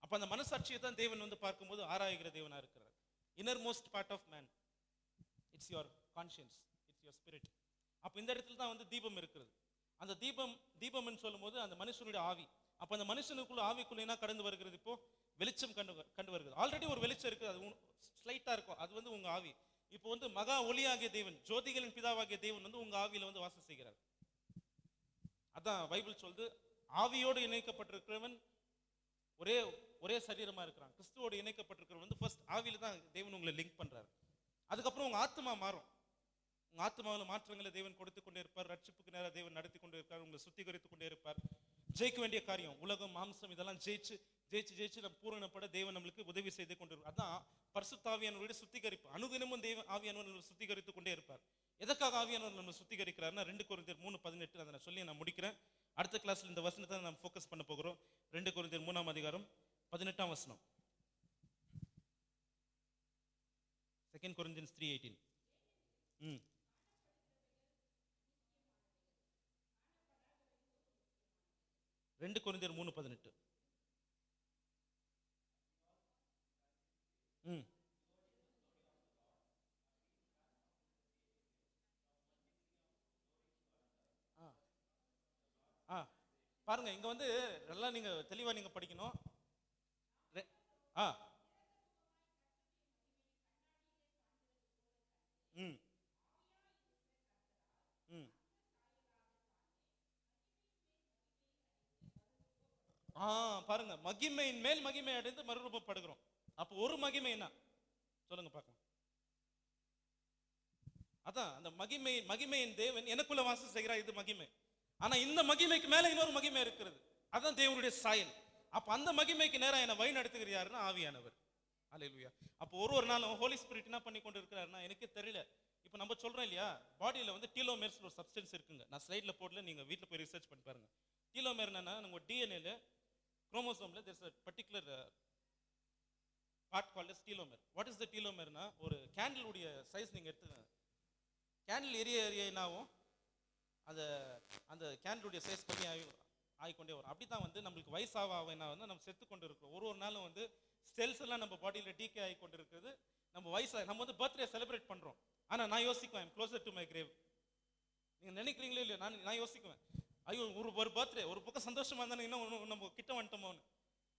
அப்ப அந்த மனசாட்சியை தான் தேவன் வந்து பார்க்கும்போது ஆராய்கிற தேவனா இருக்கிறார். Innermost part of man, it's your conscience, it's your spirit. அப்ப இந்த இடத்துல தான் வந்து தீபம் இருக்கிறது. அந்த தீபம்னு சொல்லும் போது அந்த மனுஷனுடைய ஆவி. அப்ப அந்த மனுஷனுக்குள்ள ஆவிக்குள்ள என்ன கடந்து வருகிறது? இப்போ வெளிச்சம் கண்டு வருகிறது. ஆல்ரெடி ஒரு வெளிச்சம் இருக்குது, அது ஸ்லைட்டா இருக்கும், அது வந்து உங்க ஆவி. இப்போ வந்து மகா ஒளியாகிய தேவன், ஜோதிகளின் பிதாவாகிய தேவன் வந்து உங்க ஆவியில வந்து வாசம் செய்கிறார். அதான் பைபிள் சொல்லுது, ஆவியோடு இணைக்கப்பட்டிருக்கிறவன் ஒரே சரீரமா இருக்கிறான். கிறிஸ்துவோடு இணைக்கப்பட்டிருக்கிறவன் வந்து ஃபர்ஸ்ட் ஆவியில தான் தேவன் உங்களை லிங்க் பண்றாரு. அதுக்கப்புறம் உங்க ஆத்மா மாறும். உங்க ஆத்மாவில் மாற்றங்களை தேவன் கொடுத்து கொண்டே இருப்பார். ரட்சிப்புக்கு நேராக தேவன் நடத்தி கொண்டே இருப்பார். உங்களை சுத்திகரித்து கொண்டே இருப்பார். ஜெயிக்க வேண்டிய காரியம், உலகம், மாம்சம் இதெல்லாம் ஜெயிச்சு நம்ம பூரணப்பட தேவன் நம்மளுக்கு உதவி செய்து கொண்டிருப்பார். அதான் பரிசுத்த ஆவியானவருடைய சுத்திகரிப்பு. அனுதினமும் தேவன் ஆவியானவர் சுத்திகரித்து கொண்டே இருப்பார். எதற்காக ஆவியானவர் நம்ம சுத்திகரிக்கிறார்னா 2 கொரிந்தியர் 3:18 அதை நான் சொல்லி நான் முடிக்கிறேன். அடுத்த கிளாஸ்ல இந்த வசனத்தை நம்ம ஃபோக்கஸ் பண்ண போகிறோம். 2 கொரிந்தியர் 3:18 வசனம். 2 Corinthians 3:18. 2 கொரிந்தியர் 3:18. பாருங்க, இங்க வந்து எல்லாம் நீங்க தெளிவா நீங்க படிக்கணும். பாருங்க, மகிமையின் மேல் மகிமை அடைந்து மறுரூபப்படுகிறோம். அப்போ ஒரு மகிமை என்ன சொல்லுங்க பார்க்கலாம். அதான் அந்த மகிமையின் தேவன் எனக்குள்ள வாசம் செய்கிறார், இது மகிமை. ஆனா இந்த மகிமைக்கு மேல இன்னொரு மகிமை இருக்கிறது, அதான் தேவனுடைய சாயல். அப்ப அந்த மகிமைக்கு நேரம் என்ன வழி நடத்துகிறாருன்னா ஆவியானவர். அல்லேலூயா. அப்போ ஒரு நாளும் ஹோலி ஸ்பிரிட் என்ன பண்ணி கொண்டு இருக்கிறாருன்னா எனக்கே தெரியல. இப்போ நம்ம சொல்றோம் இல்லையா, பாடியில வந்து டீலோமேர்ஸ் ஒரு சப்ஸ்டன்ஸ் இருக்குங்க. நான் ஸ்லைட்ல போடல, நீங்க வீட்டில் போய் ரிசர்ச் பண்ணி பாருங்க. டீலோமேர் என்னன்னா, நம்ம டிஎன்ஏல குரோமோசோம்ல there's a particular part called as telomere. What is the telomere னா, ஒரு கேண்டில் உடைய சைஸ் நீங்க எடுத்துங்க. கேண்டில் எரிய என்னாகும், அந்த கேண்டிலுடைய சைஸ் கம்மி ஆகிக்கொண்டே வரும். அப்படித்தான் வந்து நம்மளுக்கு வயசாக என்ன வந்து நம்ம செத்து கொண்டு இருக்கிறோம். ஒரு நாளும் வந்து செல்ஸ் எல்லாம் நம்ம பாடியில் டீகே ஆகி கொண்டு இருக்கிறது. நம்ம வந்து பர்த்டே செலிப்ரேட் பண்றோம். ஆனா நான் யோசிக்குவேன், I'm closer to my grave. நீங்க நினைக்கிறீங்களோ இல்லையோ, நான் யோசிக்குவேன், ஐயோ ஒரு பர்த்டே ஒரு பக்கம் சந்தோஷமா இருந்தானே, இன்னும் நம்ம கிட்ட வந்துட்டோமோன்னு.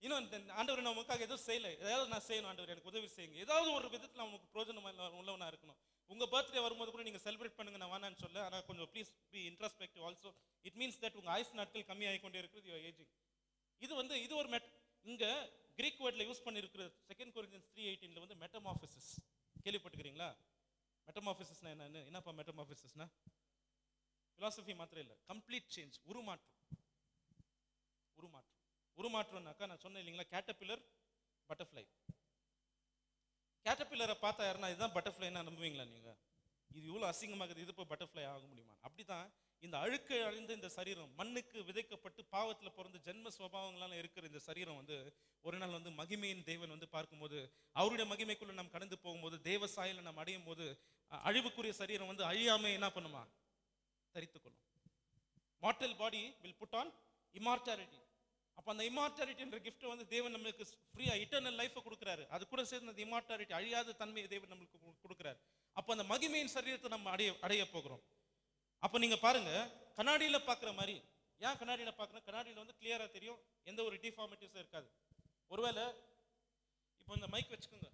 இன்னும் ஆண்டவர் நமக்காக எதுவும் செய்யலை, ஏதாவது நான் செய்யணும், ஆண்டவர் எனக்கு உதவி செய்யுங்க, ஏதாவது ஒரு விதத்தில் நமக்கு பிரோஜனமா உள்ளவனா இருக்கணும். உங்க பர்த்டே வரும்போது கூட நீங்க செலிப்ரேட் பண்ணுங்க, நான் வேணான்னு சொல்ல. ஆனால் கொஞ்சம் please be introspective also. It means that உங்க ஆயுசு நாட்கள் கம்மி ஆகிக்கொண்டே இருக்கிறது, யூ ஆர் ஏஜிங். இது ஒரு இங்க கிரீக் வேர்ட்ல யூஸ் பண்ணிருக்கிறது 2 Corinthians 3:18 வந்து மெட்டமார்பிசிஸ். கேள்விப்பட்டுக்கிறீங்களா? மெட்டமார்பிசிஸ்னா என்னப்பா மெட்டமார்பிசிஸ்னா? பிலாசபி மாத்திரம் இல்லை, கம்ப்ளீட் சேஞ்ச், உருமாற்றம்னாக்கா நான் சொன்னேன் இல்லைங்களா, கேட்டர்பில்லர் பட்டர்ஃப்ளை. கேட்டர்பில்லரை பார்த்தா யாருன்னா இதுதான் பட்டர்ஃப்ளைனா நம்புவீங்களா நீங்க? இது இவ்வளோ அசிங்கமாகுது, இது போய் பட்டர்ஃப்ளை ஆக முடியுமா? அப்படிதான் இந்த அழுக்கு அழிந்த இந்த சரீரம், மண்ணுக்கு விதைக்கப்பட்டு பாவத்தில் பிறந்த ஜென்ம சுபாவங்களால இருக்கிற இந்த சரீரம் வந்து ஒரு நாள் வந்து மகிமையின் தேவன் வந்து பார்க்கும்போது, அவருடைய மகிமைக்குள்ள நாம் கடந்து போகும்போது, தேவ சாயலை நாம் அடையும் போது, அழிவுக்குரிய சரீரம் வந்து அழியாம என்ன பண்ணுமா? தரித்துக்கொள்ளும். Mortal body will put on immortality. அப்போ அந்த இமார்டாலிட்டின்ற கிஃப்ட் வந்து தேவன் நம்மளுக்கு ஃப்ரீயா இட்டர்னல் லைஃபை கொடுக்குறாரு. அது கூட சேர்ந்து அந்த இமார்டாலிட்டி, அழியாத தன்மையை தேவன் நம்மளுக்கு கொடுக்குறாரு. அப்போ அந்த மகிமையின் சரீரத்தை நம்ம அடைய போகிறோம். அப்போ நீங்க பாருங்க, கண்ணாடியில் பார்க்குற மாதிரி. ஏன் கண்ணாடியில் பார்க்குறோம்? கண்ணாடியில் வந்து கிளியரா தெரியும், எந்த ஒரு டிஃபார்மிட்டிஸும் இருக்காது. ஒருவேளை இப்போ இந்த மைக் வச்சுக்கோங்க,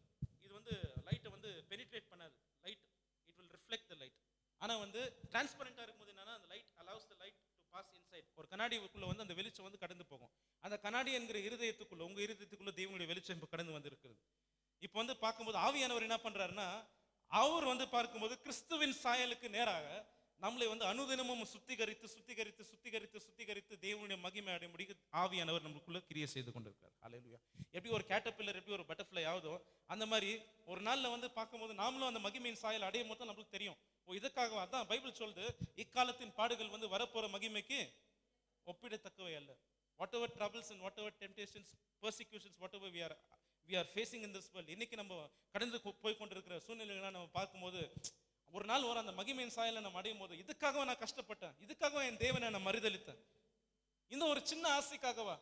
இது வந்து லைட்டை வந்து பெனிட்ரேட் பண்ணாது, light it will reflect the light. ஆனால் வந்து டிரான்ஸ்பரண்டாக இருக்கும்போது என்னன்னா, அந்த light allows the light to pass inside. ஒரு கண்ணாடிக்குள்ள வந்து அந்த வெளிச்சம் வந்து கடந்து போகும். அந்த கண்ணாடி என்கிற இருதயத்துக்குள்ள, உங்க இருதயத்துக்குள்ள தேவனுடைய வெளிச்சம் இப்போ கடந்து வந்து இருக்கிறது. இப்போ வந்து பார்க்கும்போது ஆவியானவர் என்ன பண்றாருன்னா, அவர் வந்து பார்க்கும்போது கிறிஸ்துவின் சாயலுக்கு நேராக நம்மளை வந்து அனுதினமும் சுத்திகரித்து தேவனுடைய மகிமை அடைய முடியும் ஆவியானவர் நம்மளுக்குள்ள கிரியை செய்து கொண்டிருக்கார். ஹல்லேலூயா. எப்படி ஒரு கேட்டர்பில்லர் எப்படி ஒரு பட்டர்ஃப்ளை ஆகுதோ, அந்த மாதிரி ஒரு நாள்ல வந்து பார்க்கும்போது நாமளும் அந்த மகிமையின் சாயல் அடையும் போது நம்மளுக்கு தெரியும், இதுக்காக அதான் பைபிள் சொல்லுது, இக்காலத்தின் பாடுகள் வந்து வரப்போற மகிமைக்கு ஒப்பிடத்தக்கவை அல்ல. Whatever troubles and whatever temptations, persecutions, whatever we are we are facing in this world. இன்னைக்கு நம்ம கடந்து போய் கொண்டிருக்கிற சூழ்நிலைகளை நம்ம பார்க்கும்போது ஒரு நாள் வர அந்த மகிமையின் சாயலை நம்ம அடையும் போது, இதுக்காக நான் கஷ்டப்பட்டேன், இதுக்காக என் தேவனை நான் மறுதளித்தேன், இந்த ஒரு சின்ன ஆசைக்காகவா,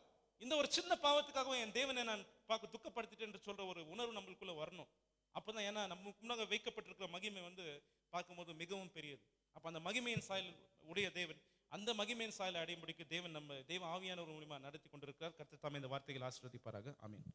இந்த ஒரு சின்ன பாவத்துக்காகவா என் தேவனை நான் பார்க்க துக்கப்படுத்திட்டேன் என்று சொல்ற ஒரு உணர்வு நம்மளுக்குள்ள வரணும். அப்பதான், ஏன்னா நம்ம முன்னாக வைக்கப்பட்டிருக்கிற மகிமை வந்து பார்க்கும்போது மிகவும் பெரியது. அப்ப அந்த மகிமையின் சாயல் உடைய தேவன், அந்த மகிமையின் சாயலை அடையும்படிக்கு தேவன் நம்ம தெய்வ ஆவியானவர் மூலமா நடத்தி கொண்டிருக்கிறார். கர்த்தர் தாமே இந்த வார்த்தைகள் ஆசீர்வதிப்பாராக. ஆமென்.